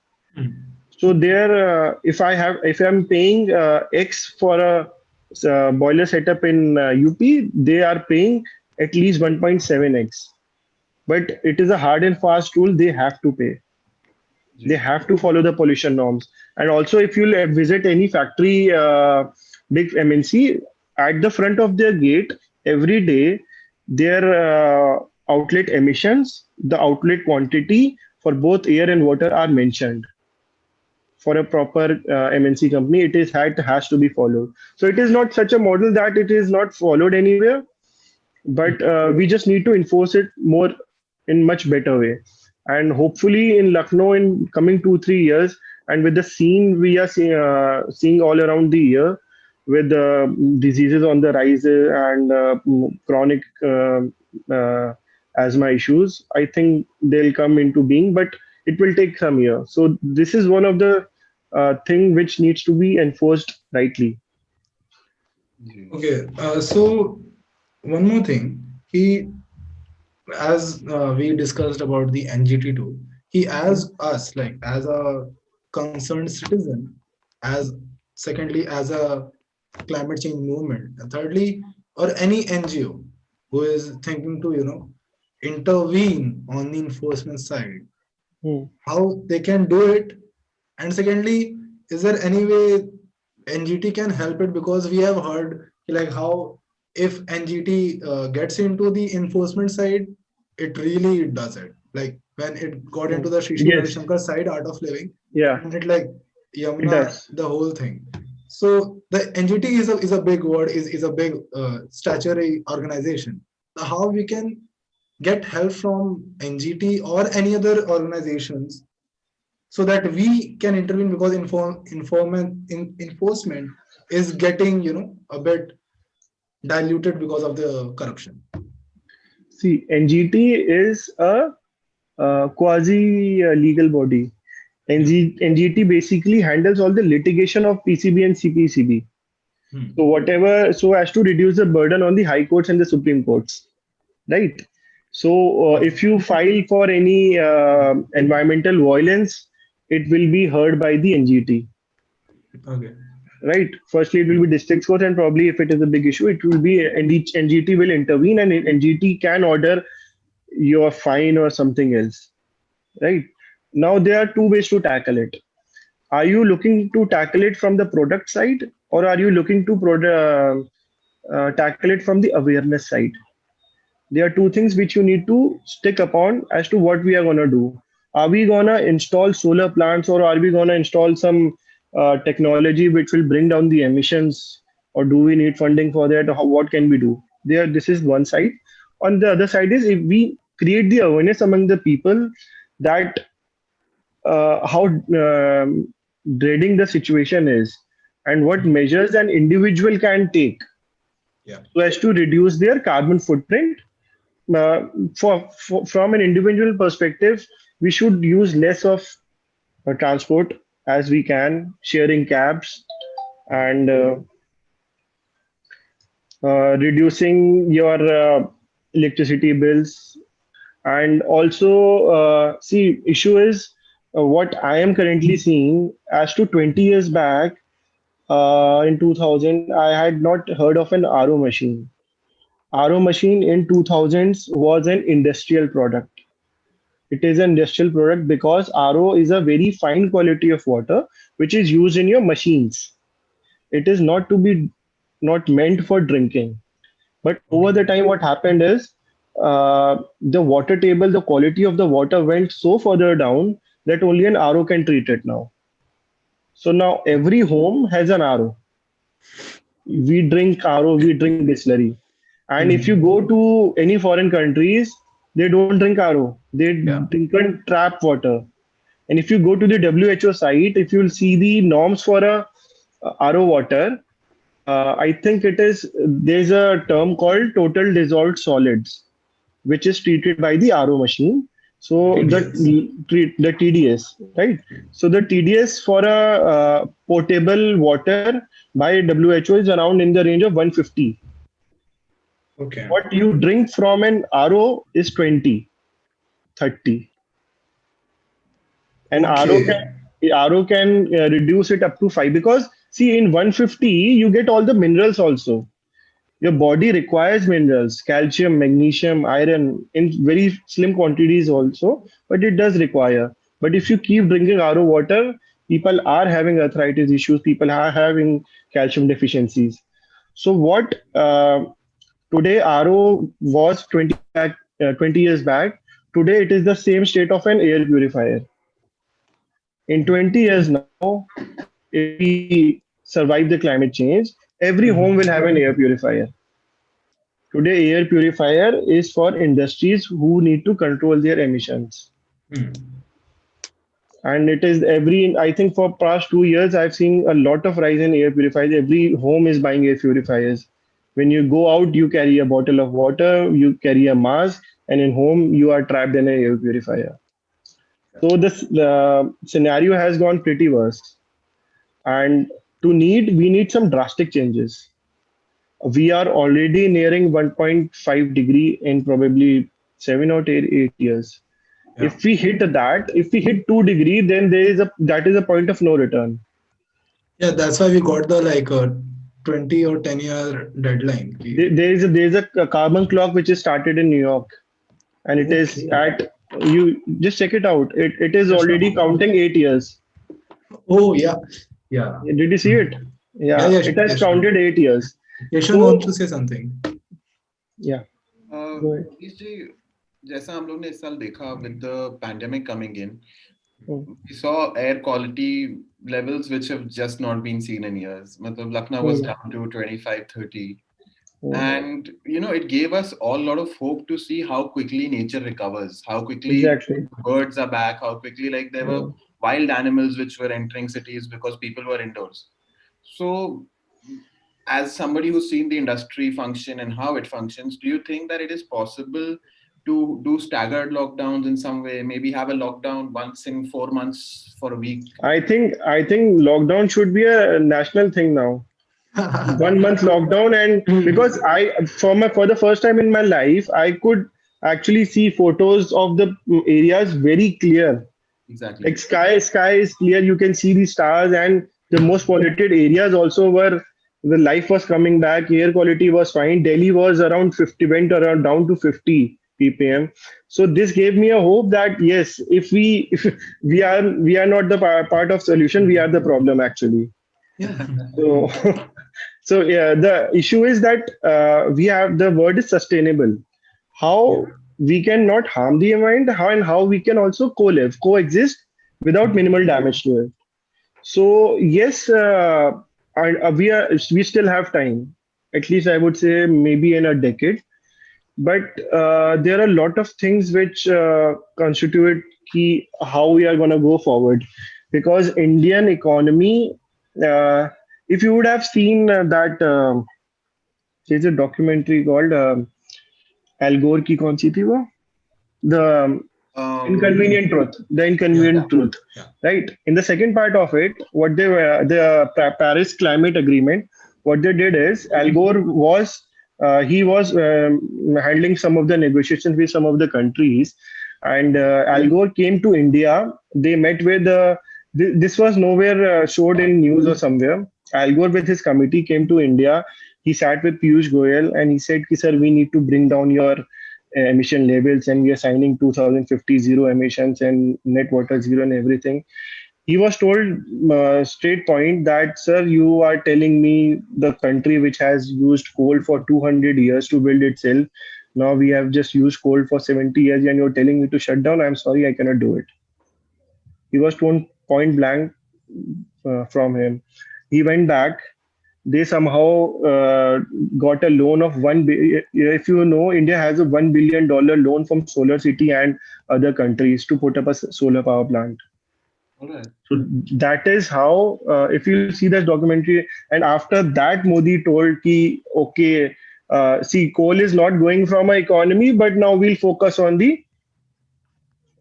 So there, if I'm paying X for a boiler setup in UP, they are paying at least 1.7x. But it is a hard and fast rule. They have to pay. They have to follow the pollution norms. And also, if you visit any factory, big MNC, at the front of their gate every day, their outlet emissions, the outlet quantity for both air and water are mentioned. For a proper MNC company, has to be followed. So it is not such a model that it is not followed anywhere, but we just need to enforce it more in much better way. And hopefully in Lucknow in coming 2 3 years, and with the scene we are seeing all around the year, with diseases on the rise and chronic uh, asthma issues, I think they'll come into being, but it will take some year. So this is one of the thing which needs to be enforced rightly. Okay, so one more thing. He, as we discussed about the NGT tool, he as us, like as a concerned citizen, as secondly as a climate change movement, and thirdly, or any NGO who is thinking to intervene on the enforcement side, Hmm. how they can do it, and secondly, is there any way NGT can help it? Because we have heard like how if NGT gets into the enforcement side, it really does it. Like when it got Hmm. into the Shri Shri Ravi Yes, Shankar side, art of living, yeah, and it like it Yamuna, does. the whole thing. So the NGT is a big word, is a big statutory organization. How we can get help from NGT or any other organizations so that we can intervene, because enforcement is getting a bit diluted because of the corruption. See, NGT is a quasi legal body. Yeah. NGT basically handles all the litigation of PCB and CPCB. So Hmm. whatever, so as to reduce the burden on the high courts and the Supreme Courts, right? So Okay. if you file for any environmental violence, it will be heard by the NGT, Okay. right? Firstly, it will be district court, and probably if it is a big issue, it will be NGT will intervene, and NGT can order your fine or something else, right? Now there are two ways to tackle it. Are you looking to tackle it from the product side, or are you looking to tackle it from the awareness side? There are two things which you need to stick upon as to what we are going to do. Are we going to install solar plants, or are we going to install some technology which will bring down the emissions, or do we need funding for that? What can we do? There, this is one side. On the other side is, if we create the awareness among the people that how dreading the situation is, and what measures an individual can take Yeah. so as to reduce their carbon footprint. From an individual perspective, we should use less of transport as we can, sharing cabs, and reducing your electricity bills. And also, see, issue is what I am currently seeing. As to 20 years back, in 2000, I had not heard of an RO machine. RO machine in 2000s was an industrial product. It is an industrial product because RO is a very fine quality of water which is used in your machines. It is not meant for drinking. But over Okay. the time, what happened is the water table, the quality of the water went so further down that only an RO can treat it now. So now every home has an RO. We drink RO, we drink distillery. And if you Hmm. go to any foreign countries, They don't drink RO. They Yeah. drink trap water. And if you go to the WHO site, if you'll see the norms for a RO water, I think there's a term called total dissolved solids, which is treated by the RO machine. So TDS. the TDS, right? So the TDS for a potable water by WHO is around in the range of 150. Okay. What you drink from an RO is 20, 30, and Okay. RO can reduce it up to 5, because see, in 150 you get all the minerals also. Your body requires minerals, calcium, magnesium, iron in very slim quantities also, but it does require. But if you keep drinking RO water, people are having arthritis issues, people are having calcium deficiencies. So what today RO was 20 years back, today it is the same state of an air purifier. In 20 years now, if we survive the climate change, every home will Mhm. have an air purifier. Today, air purifier is for industries who need to control their emissions. Mm. And it is I think for past 2 years, I've seen a lot of rise in air purifiers. Every home is buying air purifiers. When you go out, you carry a bottle of water, you carry a mask, and in home, you are trapped in an air purifier. So this scenario has gone pretty worse. And we need some drastic changes. We are already nearing 1.5 degree in probably 7 or 8 years. Yeah. If we hit 2 degree, then that is a point of no return. Yeah, that's why we got the like 20 or 10-year deadline. There's a carbon clock which is started in New York, and it is Okay. at you just check it out. It is Just already now. counting 8 years. Oh, yeah. Yeah. Did you see it? Mhm. Yeah, Yeah, yeah, it has Yashwant. counted 8 years. Yashwant wants to So say something. yeah, go ahead. Manish ji, जैसा हम लोग ने इस साल देखा with the pandemic coming in, Mm, we saw air quality levels which have just not been seen in years. Matlab, Lucknow was mm, down to 25, 30. mm. And, it gave us all a lot of hope to see how quickly nature recovers, how quickly Exactly. birds are back, how quickly, like, there were Mm. wild animals which were entering cities because people were indoors. So, as somebody who's seen the industry function and how it functions, do you think that it is possible to do staggered lockdowns in some way? Maybe have a lockdown once in 4 months for a week. I think lockdown should be a national thing now. 1 month lockdown, and Hmm. because for the first time in my life, I could actually see photos of the areas very clear. Like Exactly. sky is clear. You can see the stars, and the most polluted areas also were the life was coming back. Air quality was fine. Delhi was around 50, went around down to 50 ppm. So this gave me a hope that yes, if we are not the part of solution, we are the problem actually. Yeah. So so yeah, the issue is that we have the word is sustainable. Yeah. How we can not harm the environment, how we can also coexist without Hmm. minimal damage to it. So yes, we still have time. At least I would say maybe in a decade. But there are a lot of things which constitute how we are going to go forward, because Indian economy. Uh, if you would have seen that there's a documentary called Al Gore की कौन सी थी वो? The Um, inconvenient truth, the Yeah. inconvenient truth, Yeah. right? In the second part of it, what they were the Paris Climate Agreement, what they did is Al Gore he was handling some of the negotiations with some of the countries, and Al Gore came to India. They met with this was nowhere showed in news or somewhere. Al Gore with his committee came to India. He sat with Piyush Goyal and he said, "Sir, we need to bring down your emission levels, and we are signing 2050 zero emissions and net water zero and everything." He was told straight point that, "Sir, you are telling me the country which has used coal for 200 years to build itself, now we have just used coal for 70 years and you're telling me to shut down? I'm sorry, I cannot do it." He was told point blank from him. He went back. they somehow got a loan of if you know, India has a $1 billion loan from Solar City and other countries to put up a solar power plant. All right. So that is how, if you see this documentary, and after that, Modi told ki, okay, see, coal is not going from our economy, but now we'll focus on the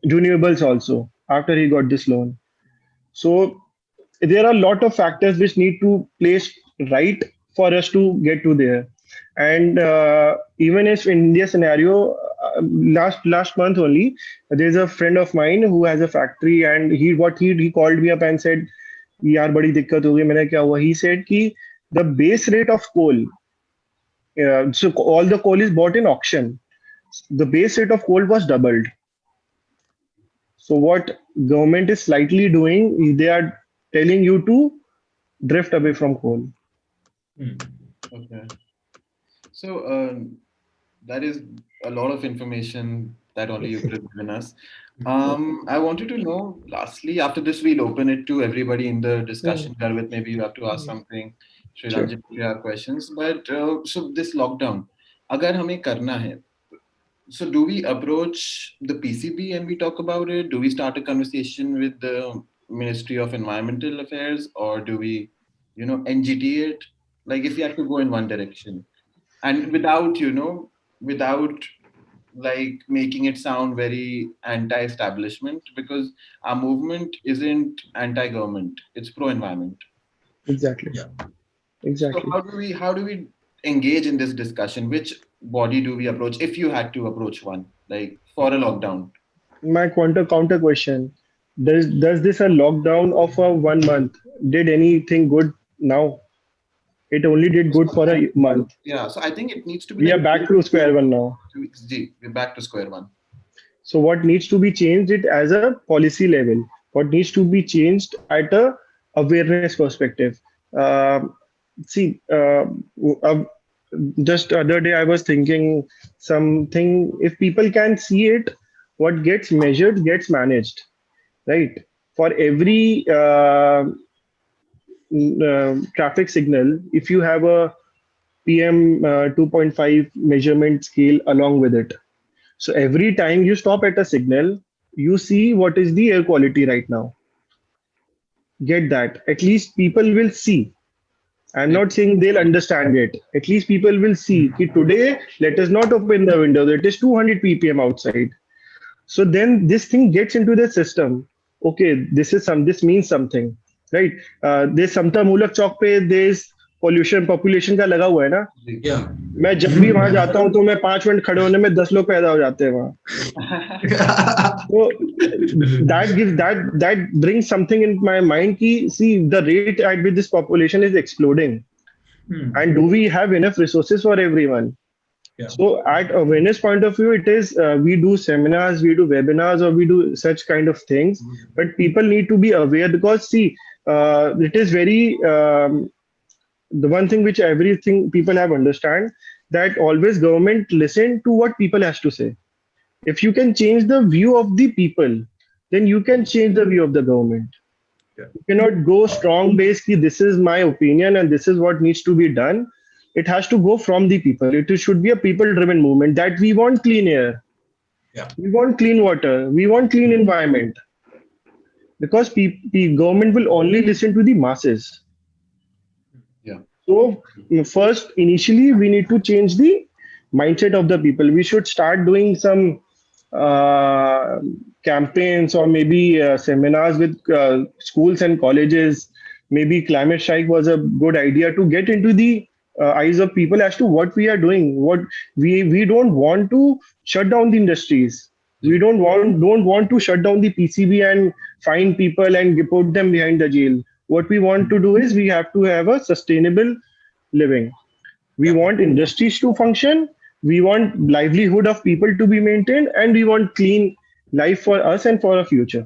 renewables also after he got this loan. So there are a lot of factors which need to place right for us to get to there. And even if in India scenario, last month only, there's a friend of mine who has a factory, and he called me up and said, "यार बड़ी दिक्कत हो गई." मैंने क्या हुआ? He said कि the base rate of coal, so all the coal is bought in auction. The base rate of coal was doubled. So what government is slightly doing, they are telling you to drift away from coal. Okay. So that is a lot of information that only you could have given us. I wanted to know, lastly, after this, we'll open it to everybody in the discussion. Garvit, maybe you have to ask something. Sri Sure. Ranjit, if you have questions. But so this lockdown, agar hame karna hai, so do we approach the PCB and we talk about it? Do we start a conversation with the Ministry of Environmental Affairs, or do we, NGT it? Like if we have to go in one direction, and without like making it sound very anti-establishment, because our movement isn't anti-government; it's pro-environment. Exactly. Yeah. So Exactly. how do we engage in this discussion? Which body do we approach if you had to approach one, like for a lockdown? My counter question: does this a lockdown of a 1 month did anything good now? It only did good for a month. Yeah, so I think it needs to be We are like back to square one now. 2 weeks. We're back to square one. So what needs to be changed it as a policy level? What needs to be changed at a awareness perspective? Um See, uh, just other day I was thinking something. If people can see it, what gets measured gets managed, right? For every traffic signal, if you have a PM 2.5 measurement scale along with it, so every time you stop at a signal, you see what is the air quality right now. Get that. At least people will see. I'm not saying they'll understand it. At least people will see. Ki today, let us not open the window. It is 200 ppm outside. So then this thing gets into the system. Okay, this means something, right? There's Samta Mulak Chowk pe there's pollution population का लगा हुआ है ना. Yeah. मैं जब भी वहां जाता हूँ तो मैं 5 मिनट खड़े होने में 10 लोग पैदा हो जाते हैं वहां. So that brings something in my mind. Ki, see the rate at which this population is exploding, and do we have enough resources for everyone? Yeah. So at awareness point of view, it is we do seminars, we do webinars, or we do such kind of things. But people need to be aware, because see, it is very the one thing which everything people have understand, that always government listen to what people has to say. If you can change the view of the people, then you can change the view of the government. Yeah. You cannot go strong base ki this is my opinion and this is what needs to be done. It has to go from the people. It should be a people driven movement, that we want clean air. Yeah. We want clean water. We want clean environment. Because government will only listen to the masses. Yeah. So first, initially, we need to change the mindset of the people. We should start doing some uh, campaigns, or maybe seminars with schools and colleges. Maybe climate strike was a good idea to get into the eyes of people as to what we are doing. What we don't want to shut down the industries. We don't want to shut down the PCB and fine people and put them behind the jail. What we want to do is we have to have a sustainable living. We Yeah. want industries to function. We want livelihood of people to be maintained, and we want clean life for us and for our future.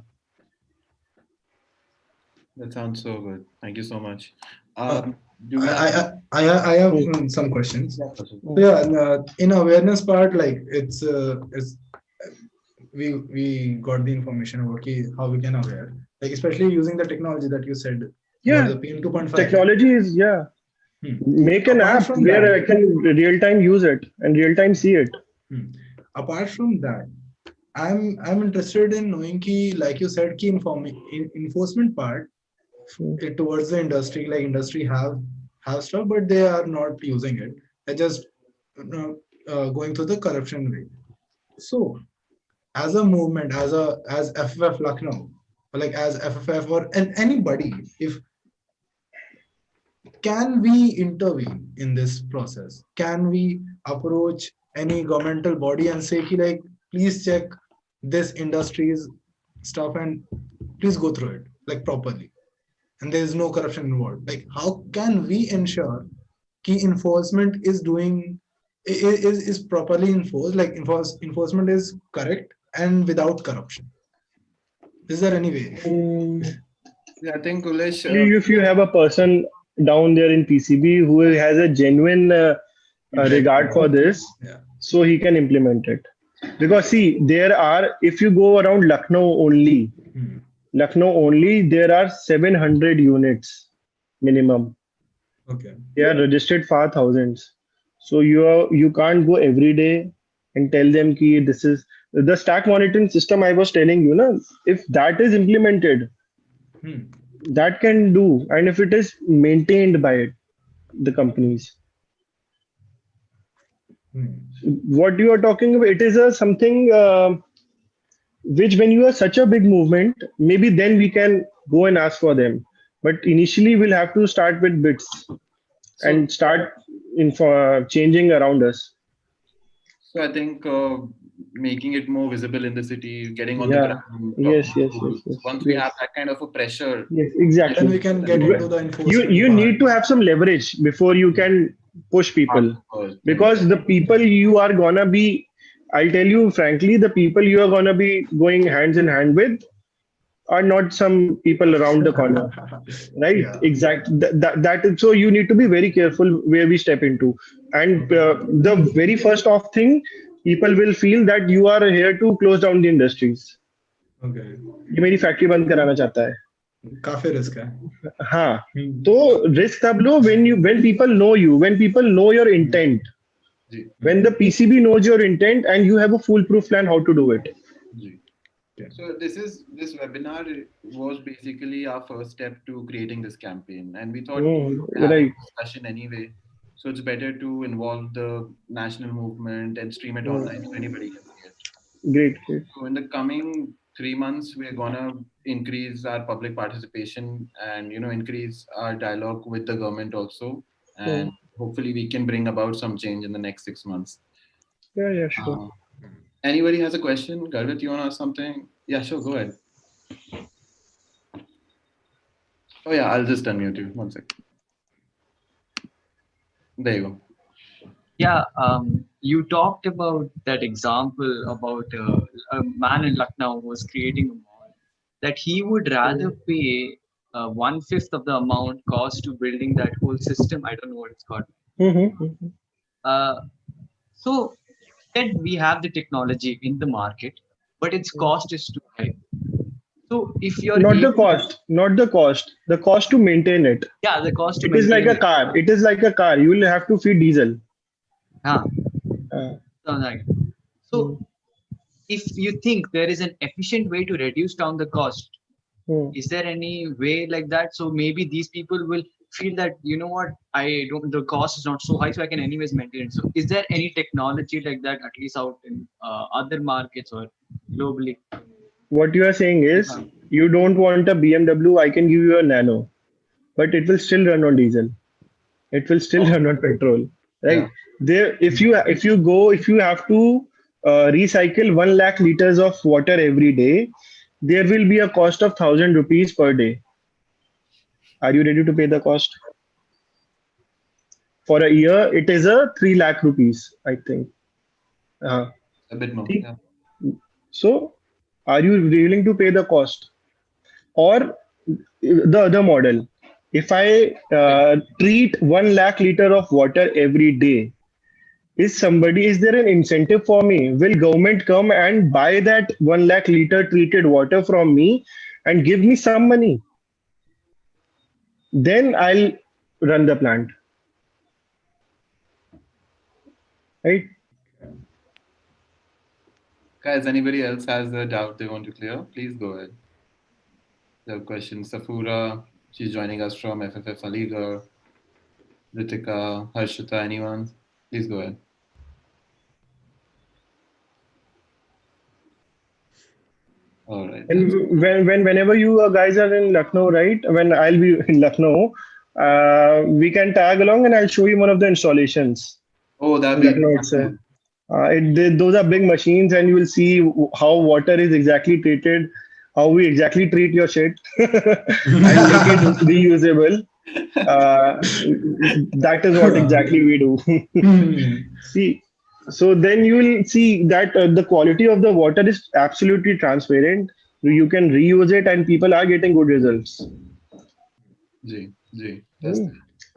That sounds so good. Thank you so much. Uh, Do we have? I have Hmm. some questions. Yeah, Prashant. So yeah, in awareness part, like it's we got the information about how we can aware, like especially using the technology that you said about Yeah, the PM 2.5. technology is, yeah. Make an Apart app from where that, I can real time use it and real time see it. apart from that, I'm interested in knowing ki, like you said, ki enforcement part towards the industry, like industry have stuff, but they are not using it. They're just going through the corruption way. So, as a movement, as FFF Lucknow, or like as FFF or anybody, if can we intervene in this process? Can we approach any governmental body and say, ki, like, please check this industry's stuff and please go through it like properly, and there is no corruption involved. Like, how can we ensure key enforcement is doing is properly enforced, like enforcement is correct and without corruption? Is there any way? Yeah, I think Kulesh, If you have a person down there in PCB who has a genuine regard for this, Yeah. so he can implement it. Because see, there are, if you go around Lucknow only, there are 700 units minimum. Okay. They are registered for thousands. So you can't go every day and tell them ki this is the stack monitoring system I was telling you, na, if that is implemented, that can do, and if it is maintained by the companies. What you are talking about, it is a something which when you are such a big movement, maybe then we can go and ask for them. But initially, we'll have to start with bits and start changing around us. So I think making it more visible in the city, getting on the Yeah. ground, Yes. talking to schools. Once we have that kind of a pressure, Yes, Then exactly. we can get into the enforcement You part. need to have some leverage before you can push people, because the people you are gonna be, I'll tell you frankly, the people you are gonna be going hands in hand with are not some people around the corner, right? Yeah. Exact. That is, so you need to be very careful where we step into. And the very first off thing, people will feel that you are here to close down the industries. Okay. ये मेरी factory बंद कराना चाहता है. काफी risk है. हाँ, तो risk तब लो when people know you, when people know your intent, when the PCB knows your intent and you have a foolproof plan how to do it. So this webinar was basically our first step to creating this campaign, and we thought we would have a discussion anyway. So it's better to involve the national movement and stream it online so anybody can see it. Great. So in the coming 3 months, we're gonna increase our public participation and increase our dialogue with the government also, and hopefully we can bring about some change in the next 6 months. Yeah, sure. Anybody has a question? Garvit, you want to ask something? Yeah, sure, go ahead. Oh yeah, I'll just unmute you. 1 second. There you go. Yeah, you talked about that example about a man in Lucknow who was creating a mall, that he would rather pay 1/5 of the amount cost to building that whole system. I don't know what it's called. So then we have the technology in the market, but its cost is too high. So if you're not the cost to maintain it. Yeah, the cost to maintain it is like a car. It is like a car. You will have to feed diesel. So if you think there is an efficient way to reduce down the cost, is there any way like that? So maybe these people will feel that, you know what, the cost is not so high, so I can anyways maintain it. So is there any technology like that, at least out in other markets or globally? What you are saying is, you don't want a BMW, I can give you a Nano, but it will still run on diesel. It will still run on petrol, right? There, if you have to recycle 1 lakh liters of water every day, there will be a cost of 1,000 rupees per day. Are you ready to pay the cost? For a year, it is a 3 lakh rupees, I think. A bit more. Yeah. So, are you willing to pay the cost? Or the other model, if I treat 1 lakh liter of water every day, is there an incentive for me? Will government come and buy that 1 lakh liter treated water from me and give me some money? Then I'll run the plant. right? Guys, anybody else has a doubt they want to clear? Please go ahead. There are questions. Safura, she's joining us from FFF Aligarh. Ritika, Harshita, anyone? Please go ahead. All right. And whenever you guys are in Lucknow, right? When I'll be in Lucknow, we can tag along, and I'll show you one of the installations Oh, that'd in be Lucknow itself. Those are big machines, and you will see how water is exactly treated, how we exactly treat your shit, and make it reusable. Uh, that is what exactly we do. See, so then you will see that the quality of the water is absolutely transparent. You can reuse it, and people are getting good results. That's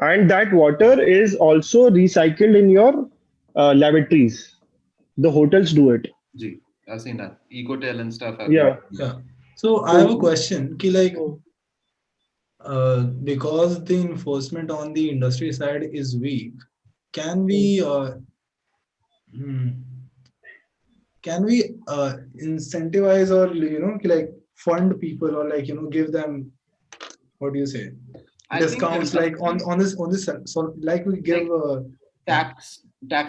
And that water is also recycled in your lavatories. The hotels do it. I've seen that. Ecotel and stuff. Yeah. Yeah. So I have a question. Ki like, because the enforcement on the industry side is weak, can we hmm, can we incentivize or like fund people or like give them, what do you say, discounts like on this so like we give tax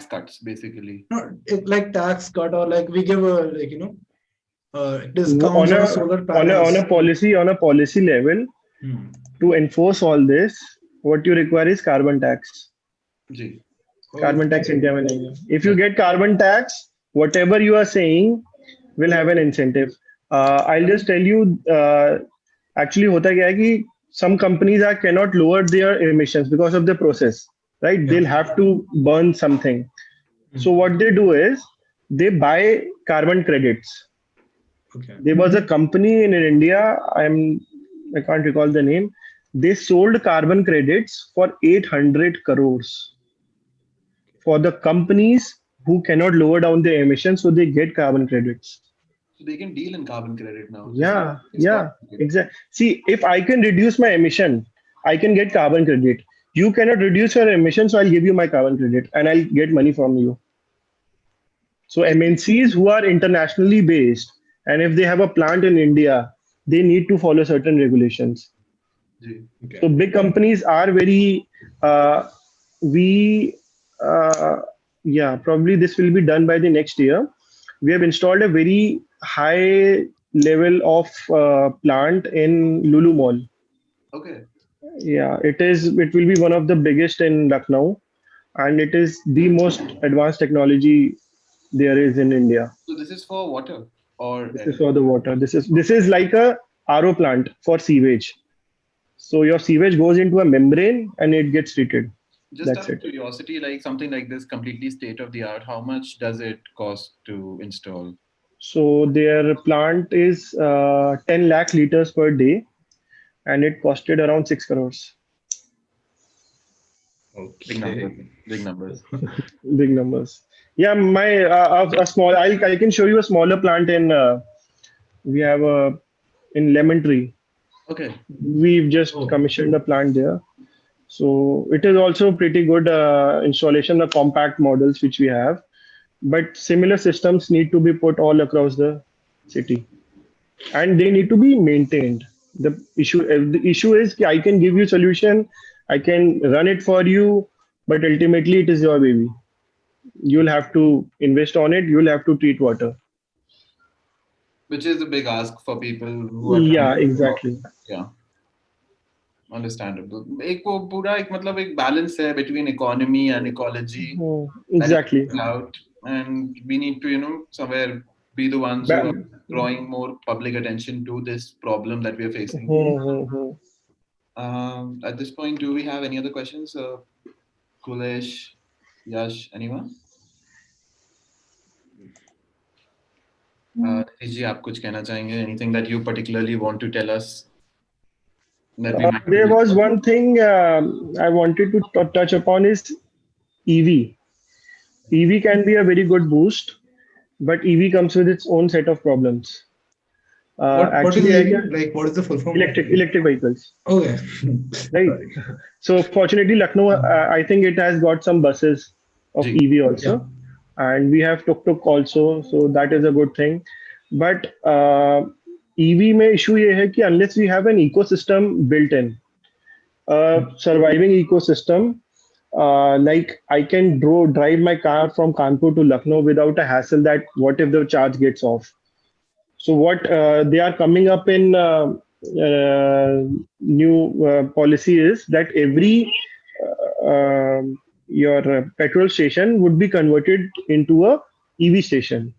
cuts basically, no, like tax cut or like we give a like discounts on solar panels on a policy level. To enforce all this, what you require is carbon tax. Carbon tax India mein nahi hai. If you get carbon tax, whatever you are saying will have an incentive. I'll just tell you, actually hota kya hai ki some companies cannot lower their emissions because of the process, right? They'll have to burn something. So what they do is they buy carbon credits. There was a company in India, I can't recall the name. They sold carbon credits for 800 crores for the companies who cannot lower down their emissions, so they get carbon credits. So they can deal in carbon credit now. Yeah, exactly. See, if I can reduce my emission, I can get carbon credit. You cannot reduce your emissions, so I'll give you my carbon credit and I'll get money from you. So MNCs who are internationally based, and if they have a plant in India, they need to follow certain regulations. So big companies are very, probably this will be done by the next year. We have installed a very high level of plant in Lulu Mall. Okay. Yeah, it will be one of the biggest in Lucknow, and it is the most advanced technology there is in India. So this is for water, or this is for the water. This is like a RO plant for sewage. So your sewage goes into a membrane and it gets treated. Just out of curiosity, like something like this, completely state of the art, how much does it cost to install? So their plant is 10 lakh liters per day, and it costed around 6 crores. Okay. Big numbers. Big numbers. Yeah, my a small. I can show you a smaller plant in. We have in Lemon Tree. Okay. We've just commissioned a plant there. So it is also pretty good installation of compact models which we have, but similar systems need to be put all across the city, and they need to be maintained. The issue is I can give you solution, I can run it for you, but ultimately it is your baby. You'll have to invest on it. You'll have to treat water. Which is a big ask for people who are exactly. Yeah. Understandable. एक वो पूरा एक मतलब एक balance है between economy and ecology. Exactly. Out, and we need to somewhere be the ones who are drawing more public attention to this problem that we are facing. At this point, do we have any other questions? Kulesh, Yash, anyone? जी आप कुछ कहना चाहेंगे? Anything that you particularly want to tell us? There was one thing I wanted to touch upon is EV. EV can be a very good boost, but EV comes with its own set of problems. What is EV? Like, what is the full form? Electric vehicles. Okay. Right. So fortunately, Lucknow, I think it has got some buses of EV also. and we have tuk-tuk also, so that is a good thing. But EV में issue ये है कि unless we have an ecosystem built in, surviving ecosystem, like I can drive my car from Kanpur to Lucknow without a hassle that what if the charge gets off. So what they are coming up in new policy is that every your petrol station would be converted into a EV station.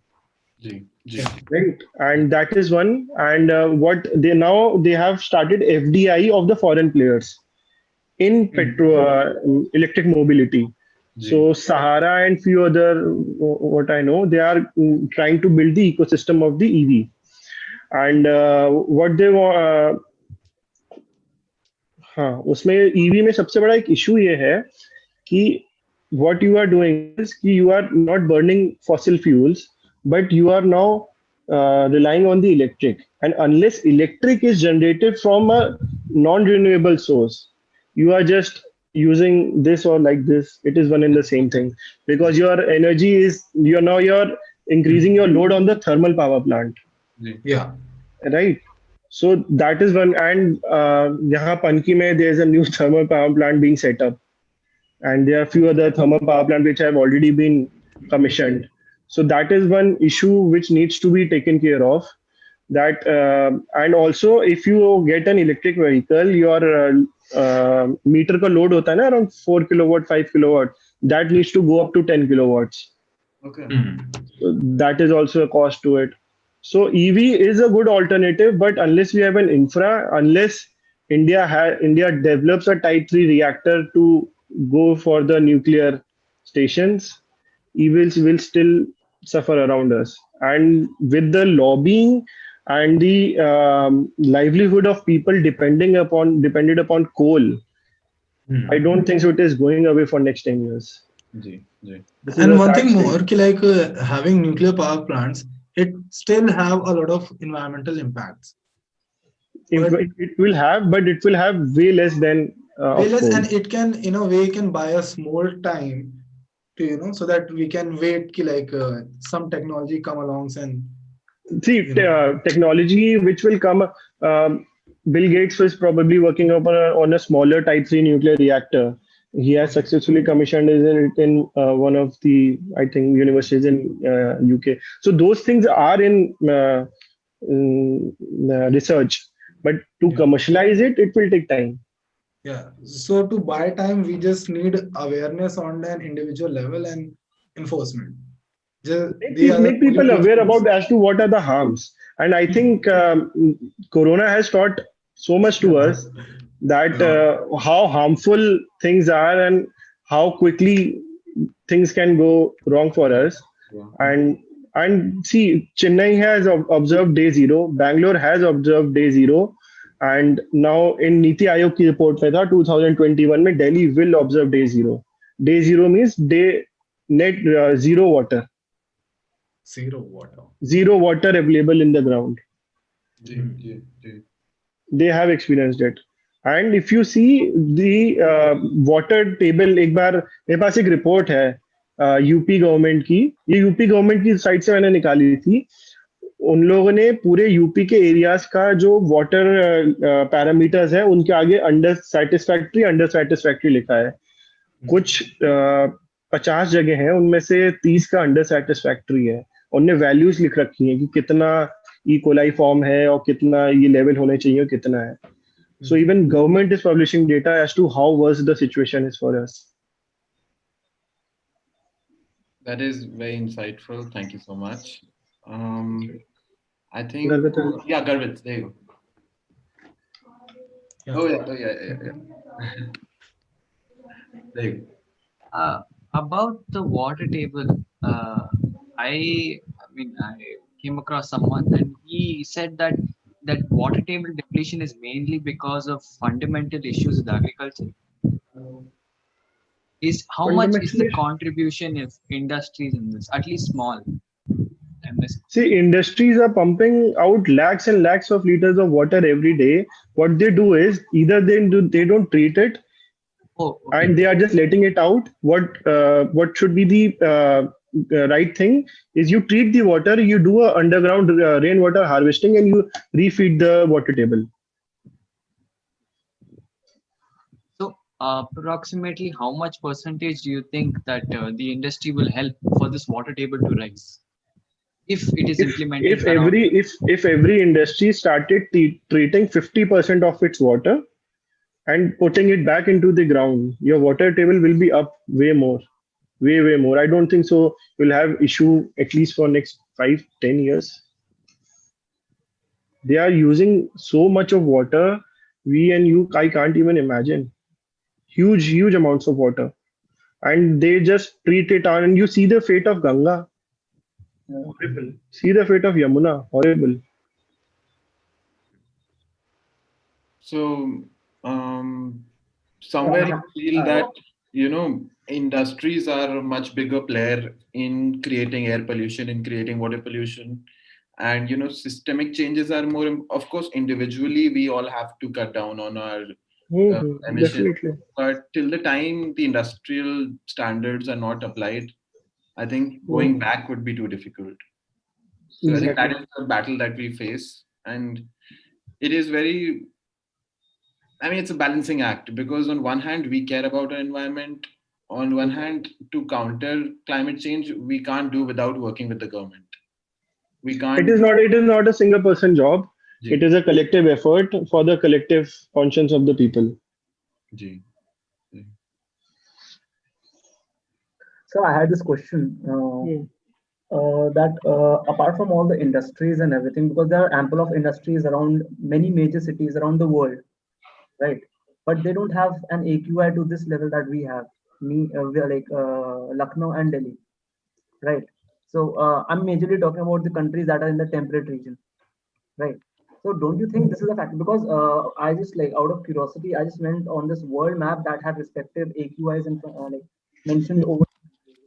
Right, and that is one. And what they have started FDI of the foreign players in electric mobility. So Sahara and few other, what I know, they are trying to build the ecosystem of the EV. And what they want, हाँ, उसमें EV में सबसे बड़ा एक issue ये है कि what you are doing is कि you are not burning fossil fuels, but you are now relying on the electric. And unless electric is generated from a non-renewable source, you are just using this or like this. It is one and the same thing, because your energy is you're increasing your load on the thermal power plant. Yeah. Right. So that is one. And यहाँ Panki में there's a new thermal power plant being set up, and there are a few other thermal power plants which have already been commissioned. So that is one issue which needs to be taken care of. That and also if you get an electric vehicle, your meter का load होता है ना around 4 kilowatt, 5 kilowatt. That needs to go up to 10 kilowatts. Okay. So that is also a cost to it. So EV is a good alternative, but unless we have an infra, unless India develops a Type 3 reactor to go for the nuclear stations, EVs will still suffer around us. And with the lobbying and the livelihood of people depended upon coal, I don't think so it is going away for next 10 years. And one thing more, like having nuclear power plants, it still have a lot of environmental impacts. It will have, but it will have way less than way less, and it can, in a way, can buy us more time to, so that we can wait like some technology come along and see technology which will come. Bill Gates was probably working on a smaller Type 3 nuclear reactor. He has successfully commissioned it in one of the, I think, universities in UK. So those things are in research, but to commercialize it will take time. Yeah. So to buy time, we just need awareness on an individual level and enforcement. Make people aware about as to what are the harms. And I think Corona has taught so much to us that how harmful things are and how quickly things can go wrong for us. And see, Chennai has observed day zero, Bangalore has observed day zero, and now in Niti Aayog ki report mein tha 2021 mein Delhi will observe day zero. Day zero means net zero water. Zero water available in the ground. They have experienced it. And if you see the water table, एक बार मेरे पास एक report है UP government की, ये UP government की side से मैंने निकाली थी. उन लोगों ने पूरे यूपी के एरियाज का जो वाटर पैरामीटर्स है उनके आगे अंडर सेटिस्फैक्ट्री लिखा है. कुछ 50 जगह हैं, उनमें से 30 का अंडर सेटिस्फैक्ट्री है. उनने वैल्यूज लिख रखी हैं कि कितना ई कोलाई फॉर्म है और कितना ये लेवल होने चाहिए और कितना है. So even government is publishing data as to how worse the situation is for us. That is very insightful. Thank you so much. I think, Garvit, there you go. Yeah. There you go. About the water table, I came across someone and he said that water table depletion is mainly because of fundamental issues with agriculture. How much is the contribution of industries in this, at least small? See, industries are pumping out lakhs and lakhs of liters of water every day. What they do is either they don't treat it, and they are just letting it out. What should be the right thing is you treat the water, you do a underground rainwater harvesting, and you refeed the water table. So, approximately how much percentage do you think that the industry will help for this water table to rise if it is implementing around? If every industry started treating 50% of its water and putting it back into the ground, your water table will be up way more, way more. I don't think so you'll have issue at least for next 5-10 years. They are using so much of water, we and you, I can't even imagine. Huge amounts of water, and they just treat it on. And you see the fate of Ganga, horrible. See the fate of Yamuna, horrible. So somewhere I feel that industries are a much bigger player in creating air pollution, in creating water pollution, and systemic changes are more. Of course, individually we all have to cut down on our emissions, Definitely. but till the time the industrial standards are not applied, I think going back would be too difficult. So I think that Exactly. is the battle that we face, and it is very. I mean, it's a balancing act because on one hand we care about our environment. On one hand, to counter climate change, we can't do without working with the government. We It can't. is not. It is not a single person job. It Ji, is a collective effort for the collective conscience of the people. ji, ji. So I had this question Hmm. that apart from all the industries and everything, because there are ample of industries around many major cities around the world, right? But they don't have an AQI to this level that we have. We are like Lucknow and Delhi, right? So I'm majorly talking about the countries that are in the temperate region, right? So don't you think this is a factor? Because I just like out of curiosity, I just went on this world map that had respective AQIs and like mentioned over,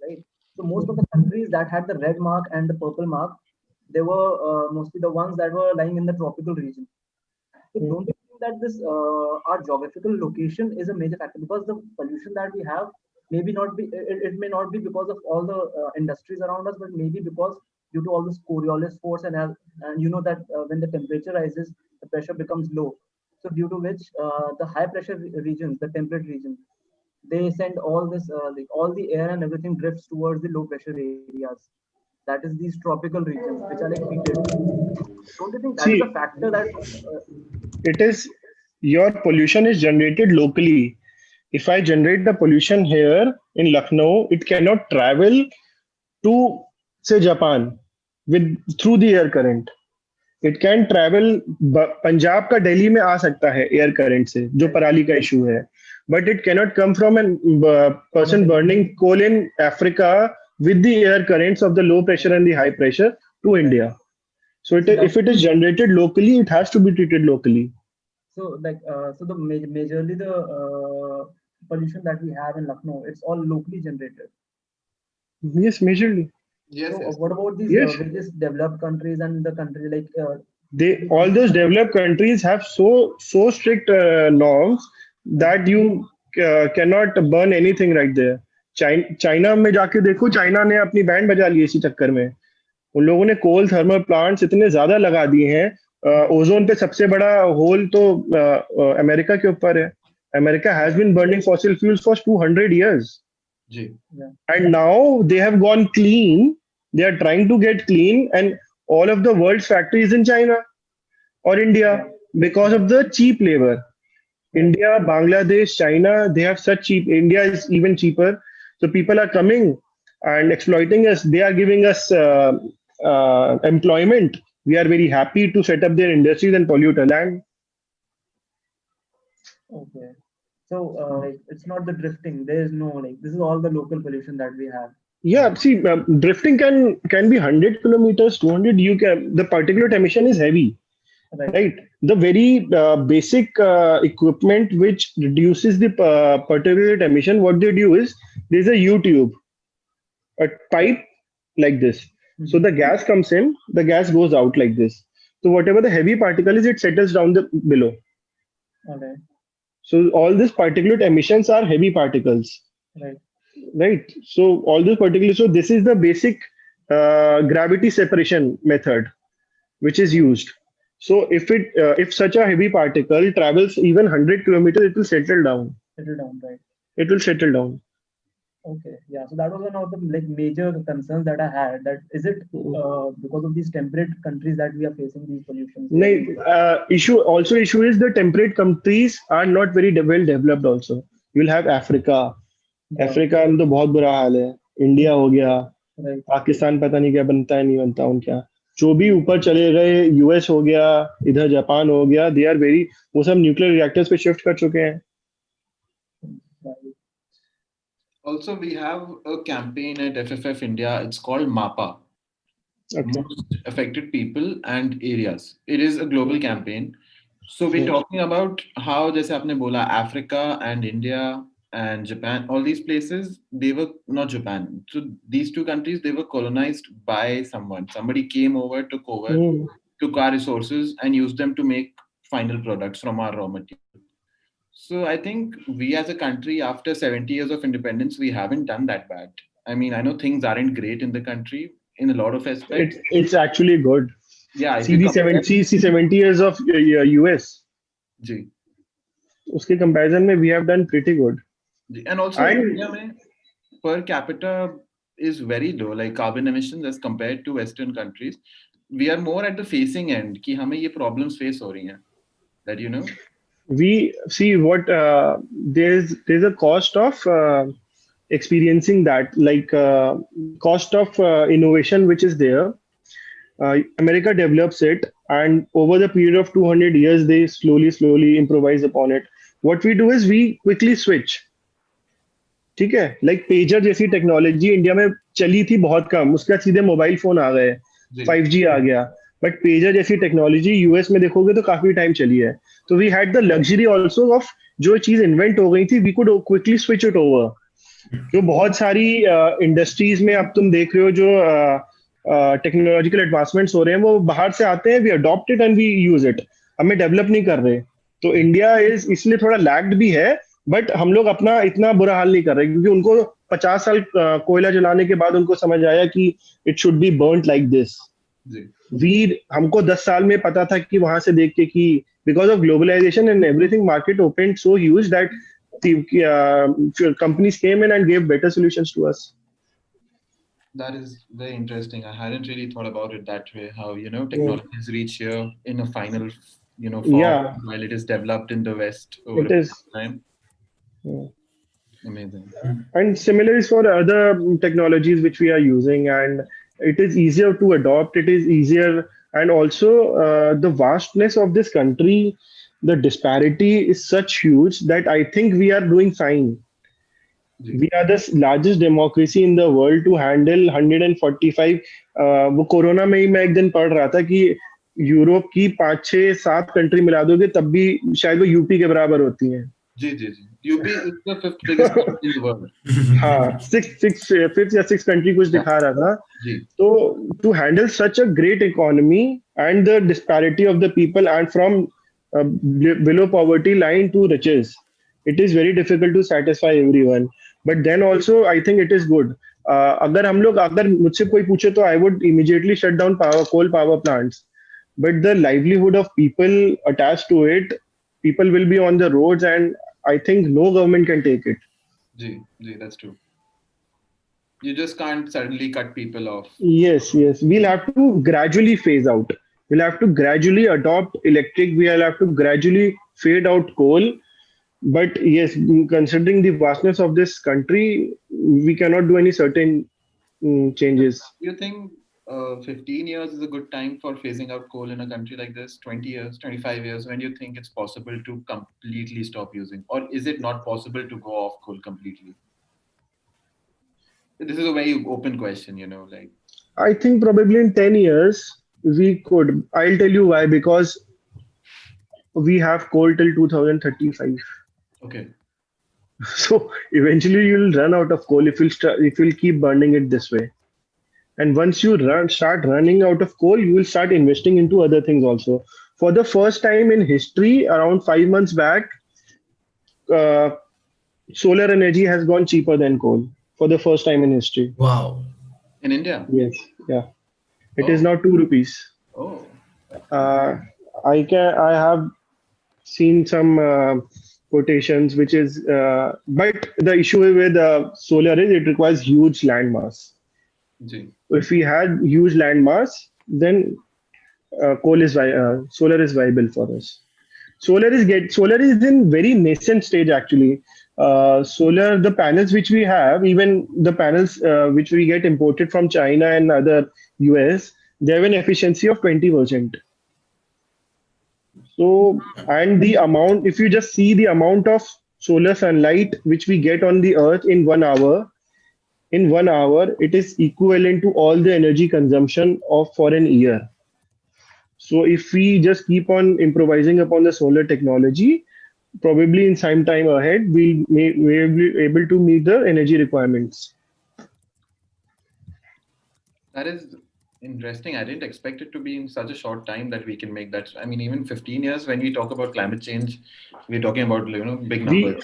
right? So most of the countries that had the red mark and the purple mark, they were mostly the ones that were lying in the tropical region. So don't you think that this our geographical location is a major factor because the pollution that we have maybe not be it may not be because of all the industries around us, but maybe because due to all this Coriolis force and you know that when the temperature rises, the pressure becomes low. So due to which the high pressure regions, the temperate regions, they send all this like all the air and everything drifts towards the low pressure areas. That is these tropical regions which are like heated. Don't you think that is a See, factor that it is your pollution is generated locally. If I generate the pollution here in Lucknow, it cannot travel to say Japan with through the air current. It can travel Punjab का दिल्ली में आ सकता है air current से जो पराली का issue है but it cannot come from an person burning coal in Africa with the air currents of the low pressure and the high pressure to India. So if it is generated locally, it has to be treated locally. so like so the majorly the pollution that we have in Lucknow, it's all locally generated. Yes, majorly. Yes, So yes. what about these Yes. various developed countries and the country like They all those developed countries have so strict norms that you cannot burn anything right there. China में जाके देखो, China ने अपनी band बजा ली इसी चक्कर में. उन लोगों ने कोल थर्मल प्लांट्स इतने ज्यादा लगा दिए हैं. ओजोन पे सबसे बड़ा होल तो अमेरिका के ऊपर है. America has been burning fossil fuels for 200 years. Ji. And now they have gone clean. They are trying to get clean, and all of the world's factories in China or India because of the cheap labor. India, Bangladesh, China, they have such cheap. India is even cheaper. So people are coming and exploiting us. They are giving us employment. We are very happy to set up their industries and pollute our land. okay. So like it's not the drifting. There is no like this is all the local pollution that we have. Yeah, see, drifting can be 100 kilometers, 200. You can the particulate emission is heavy. Right. The very basic equipment which reduces the particulate emission, what they do is there's a U tube, a pipe like this. So the gas comes in, the gas goes out like this. So whatever the heavy particle is, it settles down the below. Okay. So all these particulate emissions are heavy particles. Right. right? So all those particular, so this is the basic gravity separation method which is used. So if such a heavy particle travels even 100 kilometers, it will settle down. Settle down, right? It will settle down. Okay, yeah. So that was one of the like major concerns that I had. That is it because of these temperate countries that we are facing these pollutions? Issue is the temperate countries are not very well developed also. You'll have Africa. Yeah, Africa में तो बहुत बुरा हाल है. India हो गया, right. Pakistan पता नहीं क्या बनता है नहीं बनता उनका. जो भी ऊपर चले गए, यूएस हो गया, इधर जापान हो गया, दे आर वेरी, वो सब न्यूक्लियर रिएक्टर्स पे शिफ्ट कर चुके हैं. Right. Also, we have a campaign at FFF India. It's called MAPA, Most Affected People and Areas. It is a global campaign. So we're talking about how, जैसे आपने बोला, Africa and India and Japan, all these places, they were not Japan. So these two countries, they were colonized by someone. Somebody came over, took over, took our resources and used them to make final products from our raw material. So I think we as a country, after 70 years of independence, we haven't done that bad. I mean, I know things aren't great in the country in a lot of aspects. It's actually good. Yeah. See the 70 years of US. जी. उसके comparison में we have done pretty good. And also India में per capita is very low, like carbon emissions as compared to Western countries. We are more at the facing end कि हमें ये problems face हो रही हैं. That you know. We see what there's a cost of experiencing that, like cost of innovation which is there. America develops it, and over the period of 200 years, they slowly improvise upon it. What we do is we quickly switch. ठीक है, like pager जैसी technology India में चली थी बहुत कम, उसके बाद सीधे मोबाइल फोन आ गए, 5G आ गया. बट पेजर जैसी टेक्नोलॉजी यूएस में देखोगे तो काफी टाइम चली है. तो we had the luxury also of जो चीज इन्वेंट हो गई थी, we could quickly switch it over. जो बहुत सारी इंडस्ट्रीज में अब तुम देख रहे हो जो टेक्नोलॉजिकल एडवांसमेंट्स हो रहे हैं, वो बाहर से आते हैं, we adopt it and we use it. हमें डेवलप नहीं कर रहे. तो इंडिया इज इसलिए थोड़ा लैग्ड भी है, बट हम लोग अपना इतना बुरा हाल नहीं कर रहे, क्योंकि उनको 50 साल कोयला जलाने के बाद उनको समझ आया कि it should be burned like this. हमको 10 साल में पता था कि वहां से देख के कि because of globalisation and everything, market open so huge that companies came in and gave better solutions to us. That is very interesting. I hadn't really thought about it that way. How technologies reach here in a final form, while it is developed in the West over a time. Amazing. And similar is for other technologies which we are using, and it is easier to adopt. It is easier, and also the vastness of this country, the disparity is such huge that I think we are doing fine. We are the largest democracy in the world to handle 145. वो corona में ही मैं एक दिन पढ़ रहा था कि Europe की 5, 6, 7 कंट्री मिला दोगे तब भी शायद वो यूपी के बराबर होती हैं. जी. UP is the 5th biggest country in the world. हाँ, 5th या 6th country कुछ दिखा रहा था. तो to handle such a great economy and the disparity of the people and from below poverty line to riches, it is very difficult to satisfy everyone. But then also I think it is good. अगर मुझसे कोई पूछे तो I would immediately shut down coal power plants. But the livelihood of people attached to it, people will be on the roads, and I think no government can take it. Ji, that's true. You just can't suddenly cut people off. Yes. We'll have to gradually phase out. We'll have to gradually adopt electric. We'll have to gradually fade out coal. But yes, considering the vastness of this country, we cannot do any certain changes. Do you think 15 years is a good time for phasing out coal in a country like this? 20 years, 25 years, when do you think it's possible to completely stop using? Or is it not possible to go off coal completely? This is a very open question, I think probably in 10 years, we could. I'll tell you why. Because we have coal till 2035. Okay. So eventually you'll run out of coal if you'll keep burning it this way. And once you start running out of coal, you will start investing into other things also. For the first time in history, around 5 months back, solar energy has gone cheaper than coal. for the first time in history. Wow. In India? Yes, yeah. It is Oh. now 2 rupees. Oh. I have seen some quotations, which is, but the issue with solar is it requires huge land mass. Ji. If we had huge land mass, then solar is viable for us. Solar is in very nascent stage actually. Solar, the panels which we have, even the panels which we get imported from China and other US, they have an efficiency of 20%. So, and the amount, if you just see the amount of solar sunlight which we get on the earth in 1 hour, it is equivalent to all the energy consumption of for an year. So if we just keep on improvising upon the solar technology, probably in some time ahead, we'll be able to meet the energy requirements. That is interesting. I didn't expect it to be in such a short time that we can make that. I mean, even 15 years, when we talk about climate change, we're talking about, big numbers.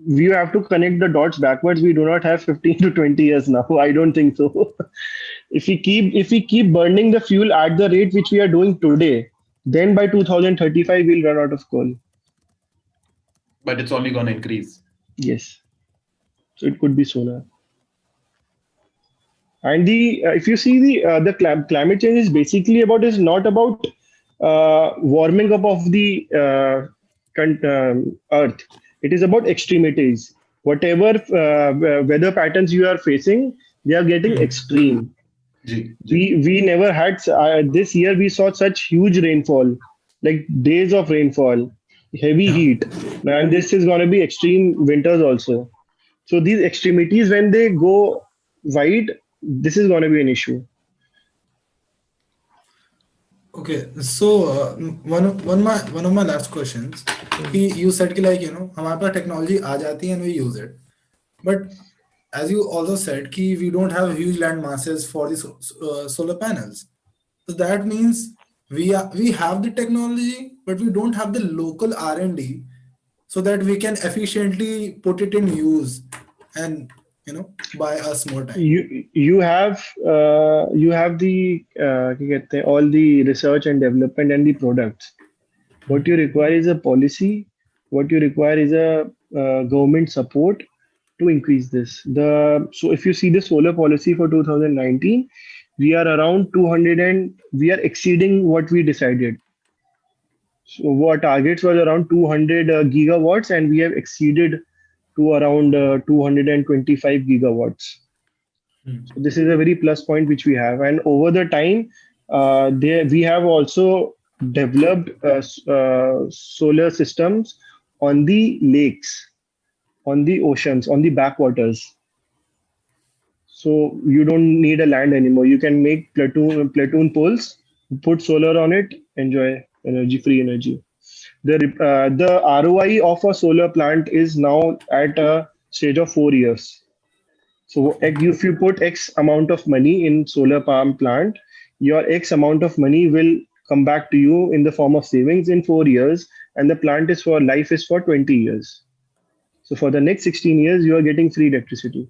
We have to connect the dots backwards. We do not have 15 to 20 years now. I don't think so. If we keep burning the fuel at the rate which we are doing today, then by 2035 we'll run out of coal. But it's only going to increase. Yes. So it could be solar. And the if you see the climate change is basically is not about warming up of the earth. It is about extremities. Whatever weather patterns you are facing, they are getting extreme. We never had this year. We saw such huge rainfall, like days of rainfall, heavy heat, and this is going to be extreme winters also. So these extremities, when they go wide, this is going to be an issue. Okay, so one of my last questions. You said कि हमारे पास technology आ जाती है and we use it, but as you also said कि we don't have huge land masses for the solar panels. So that means we have the technology, but we don't have the local R&D so that we can efficiently put it in use and buy us more time. You have the all the research and development and the products. What you require is a policy. What you require is a government support to increase this. So if you see the solar policy for 2019, we are around 200 and we are exceeding what we decided. So our targets was around 200 gigawatts, and we have exceeded to around 225 gigawatts. So this is a very plus point which we have, and over the time, we have also developed solar systems on the lakes, on the oceans, on the backwaters. So you don't need a land anymore. You can make platoon poles, put solar on it, enjoy free energy. The ROI of a solar plant is now at a stage of 4 years. So if you put X amount of money in solar palm plant, your X amount of money will come back to you in the form of savings in 4 years, and the plant is for life is for 20 years. So for the next 16 years, you are getting free electricity.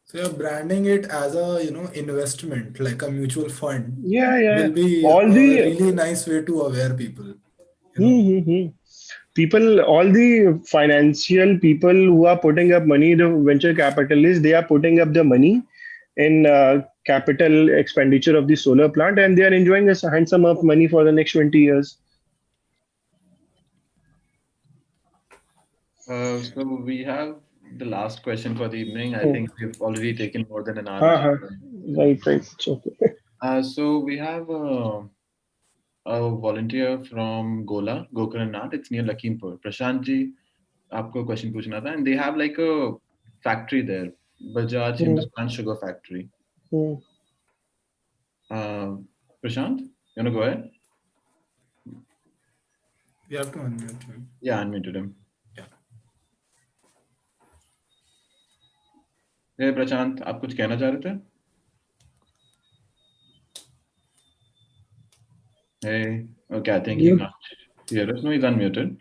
So you're branding it as a investment, like a mutual fund. Yeah. Will be All a the really nice way to aware people. People, all the financial people who are putting up money, the venture capitalists, they are putting up the money in capital expenditure of the solar plant, and they are enjoying a handsome of money for the next 20 years. So we have the last question for the evening. I think we've already taken more than an hour. Right. Okay. So we have a volunteer from Gokarnath. It's near Lakhimpur. Prashant ji, आपको question पूछना था, and they have like a factory there, Bajaj Hindustan Sugar Factory. Prashant, you wanna go ahead? You have to unmute him. Yeah, unmuted him. Yeah. Hey Prashant, आप कुछ कहना चाह रहे थे? Hey, okay, I think he can't hear us. No, he's unmuted.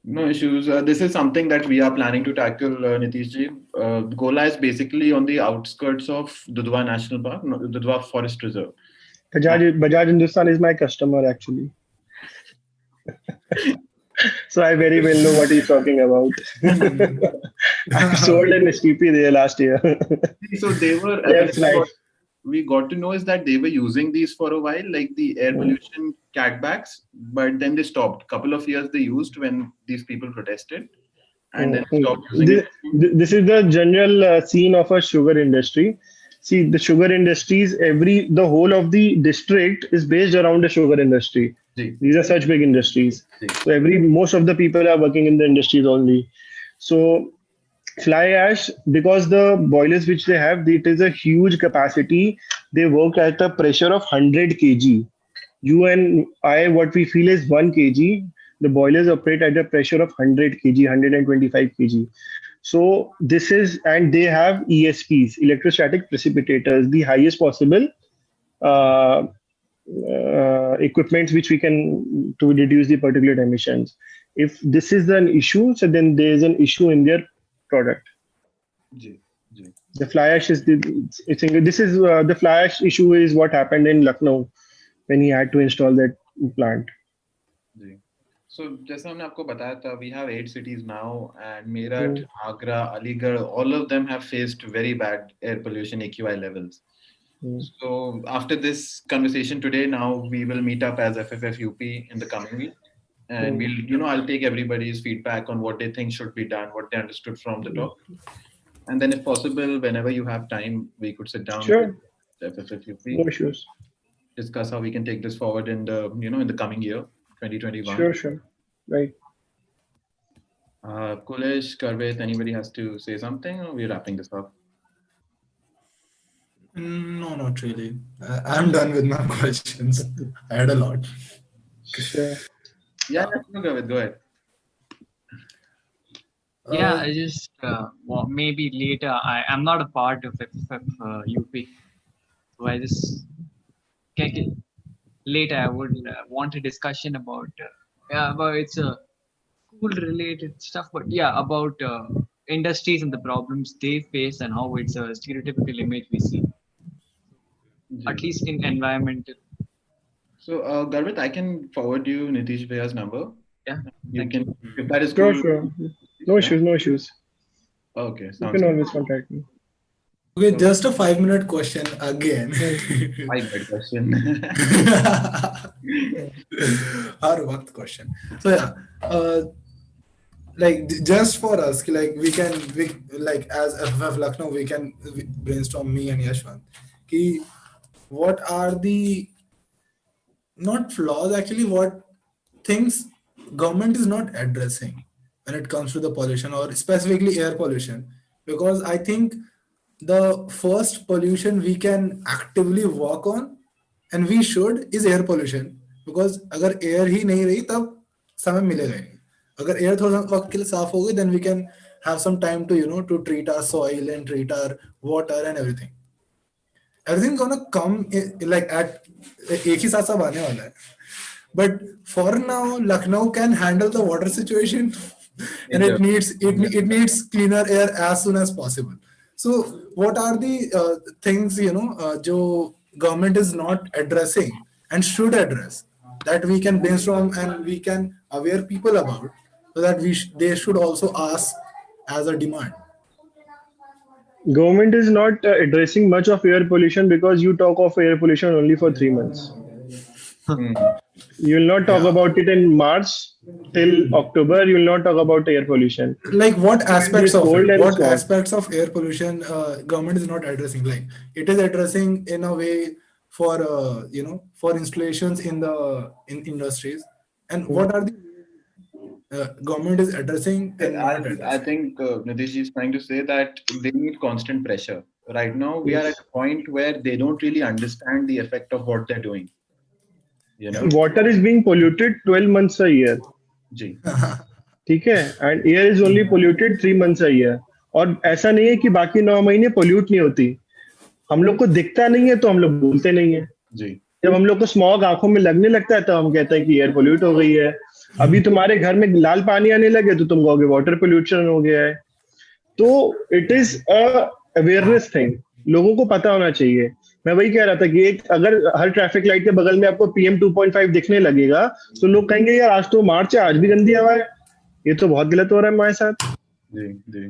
No issues. This is something that we are planning to tackle, Nitishji. Gola is basically on the outskirts of Dudhwa National Park, no, Dudhwa Forest Reserve. Bajaj Hindustan is my customer actually. So I very well know what he's talking about. I sold an STP there last year. So they were. That's nice. What we got to know is that they were using these for a while, like the air pollution catbacks, but then they stopped. Couple of years they used when these people protested, and then stopped using it. This is the general scene of a sugar industry. See, the sugar industries, the whole of the district is based around the sugar industry. These are such big industries. So most of the people are working in the industries only. So fly ash, because the boilers which they have, it is a huge capacity. They work at a pressure of 100 kg. You and I, what we feel is 1 kg. The boilers operate at a pressure of 100 kg, 125 kg. So this is, and they have ESPs, electrostatic precipitators, the highest possible equipments which we can to reduce the particulate emissions. If this is an issue, so then there is an issue in their product. The fly ash is the fly ash issue is what happened in Lucknow when he had to install that plant. So जैसा हमने आपको बताया था, we have 8 cities now, and Meerut, Agra, Aligarh, all of them have faced very bad air pollution AQI levels. So after this conversation today, now we will meet up as FFF UP in the coming week, and we'll, I'll take everybody's feedback on what they think should be done, what they understood from the talk, and then if possible, whenever you have time, we could sit down with FFF UP, no issues, discuss how we can take this forward in the, in the coming year, 2021. Sure, right. Kulesh, Karvit, anybody has to say something, or we're wrapping this up? No, not really. I'm done with my questions. I had a lot. Sure. Yeah, go ahead. Yeah, I just maybe later. I'm not a part of FFF UP, so I just later I would want a discussion about it's a school related stuff, but yeah, about industries and the problems they face and how it's a stereotypical image we see. At least in environmental. So, Garvit, I can forward you Nitish Bhaiya's number. Yeah. You can, if that is cool. Sure. No issues. Okay. You can always contact me. Okay, just a 5-minute question again. 5-minute question. Our वक्त question. So yeah, like just for us, like we like as FFF Lucknow, we can brainstorm, me and Yashwant. What are the not flaws actually? What things government is not addressing when it comes to the pollution, or specifically air pollution? Because I think the first pollution we can actively work on, and we should, is air pollution. Because अगर air ही नहीं रही तब समय मिलेगा ही. अगर air थोड़ा वक्त के लिए साफ हो गई, then we can have some time to to treat our soil and treat our water and everything. Everything's gonna come like at एक ही साथ सब आने वाला है. But for now, Lucknow can handle the water situation, and it needs cleaner air as soon as possible. So, what are the things जो government is not addressing and should address, that we can brainstorm and we can aware people about, so that they should also ask as a demand? Government is not addressing much of air pollution, because you talk of air pollution only for 3 months. You will not talk about it in March till October. You will not talk about air pollution. Like what aspects of it? What aspects of air pollution government is not addressing? Like it is addressing in a way for for installations in industries, and what are the government is addressing? I think Nitish is trying to say that they need constant pressure. Right now, we are at a point where they don't really understand the effect of what they're doing. Water is being polluted 12 months a year. ठीक है, and air is only polluted 3 months a year. और ऐसा नहीं है कि बाकी 9 महीने pollute नहीं होती. हम लोग को दिखता नहीं है तो हम लोग बोलते नहीं है. जब हम लोग को स्मॉग आंखों में लगने लगता है तो हम कहते हैं कि एयर पोल्यूट हो गई है. अभी तुम्हारे घर में लाल पानी आने लगे तो तुम कहोगे वाटर पोल्यूशन हो गया है. तो इट इज अवेयरनेस थिंग. लोगों को पता होना चाहिए. मैं वही कह रहा था कि एक अगर हर ट्रैफिक लाइट के बगल में आपको PM 2.5 दिखने लगेगा तो लोग कहेंगे यार आज तो मार्च है, आज भी गंदी हवा है, ये तो बहुत गलत हो रहा है हमारे साथ.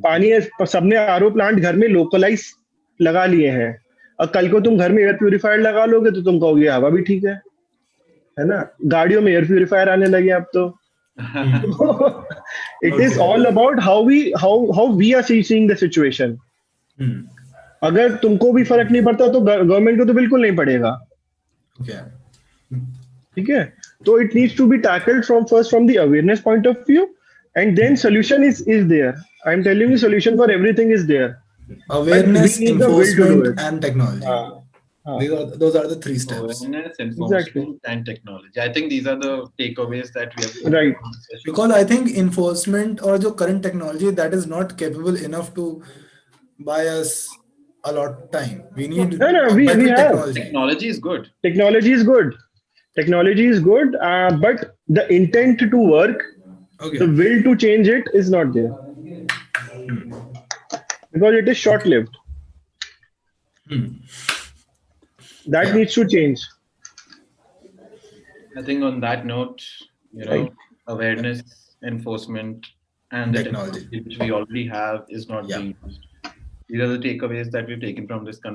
पानी है, सबने RO प्लांट घर में लोकलाइज लगा लिए हैं. और कल को तुम घर में एयर प्यूरिफायर लगा लोगे तो तुम कहोगे हवा भी ठीक है ना. गाड़ियों में एयर प्यूरिफायर आने लगे अब तो. It is all about how we are seeing the situation. अगर तुमको भी फर्क नहीं पड़ता तो गवर्नमेंट को तो बिल्कुल नहीं पड़ेगा. ठीक है. तो it needs to be tackled from the awareness point of view, and then solution is there. I'm telling you, solution for everything is there. Awareness, We need the will to do enforcement, it. and technology. Those are the three steps. Awareness, enforcement, and technology. I think these are the takeaways that we have. Right. Because I think enforcement or the current technology that is not capable enough to buy us a lot of time. We need we better have. technology. Technology is good. Technology is good. Technology is good, but the intent to work, the will to change it is not there. Because it is short-lived. That needs to change. I think on that note, Right. awareness, enforcement, and the Technology. technology which we already have is not being used. These are the takeaways that we've taken from this conversation.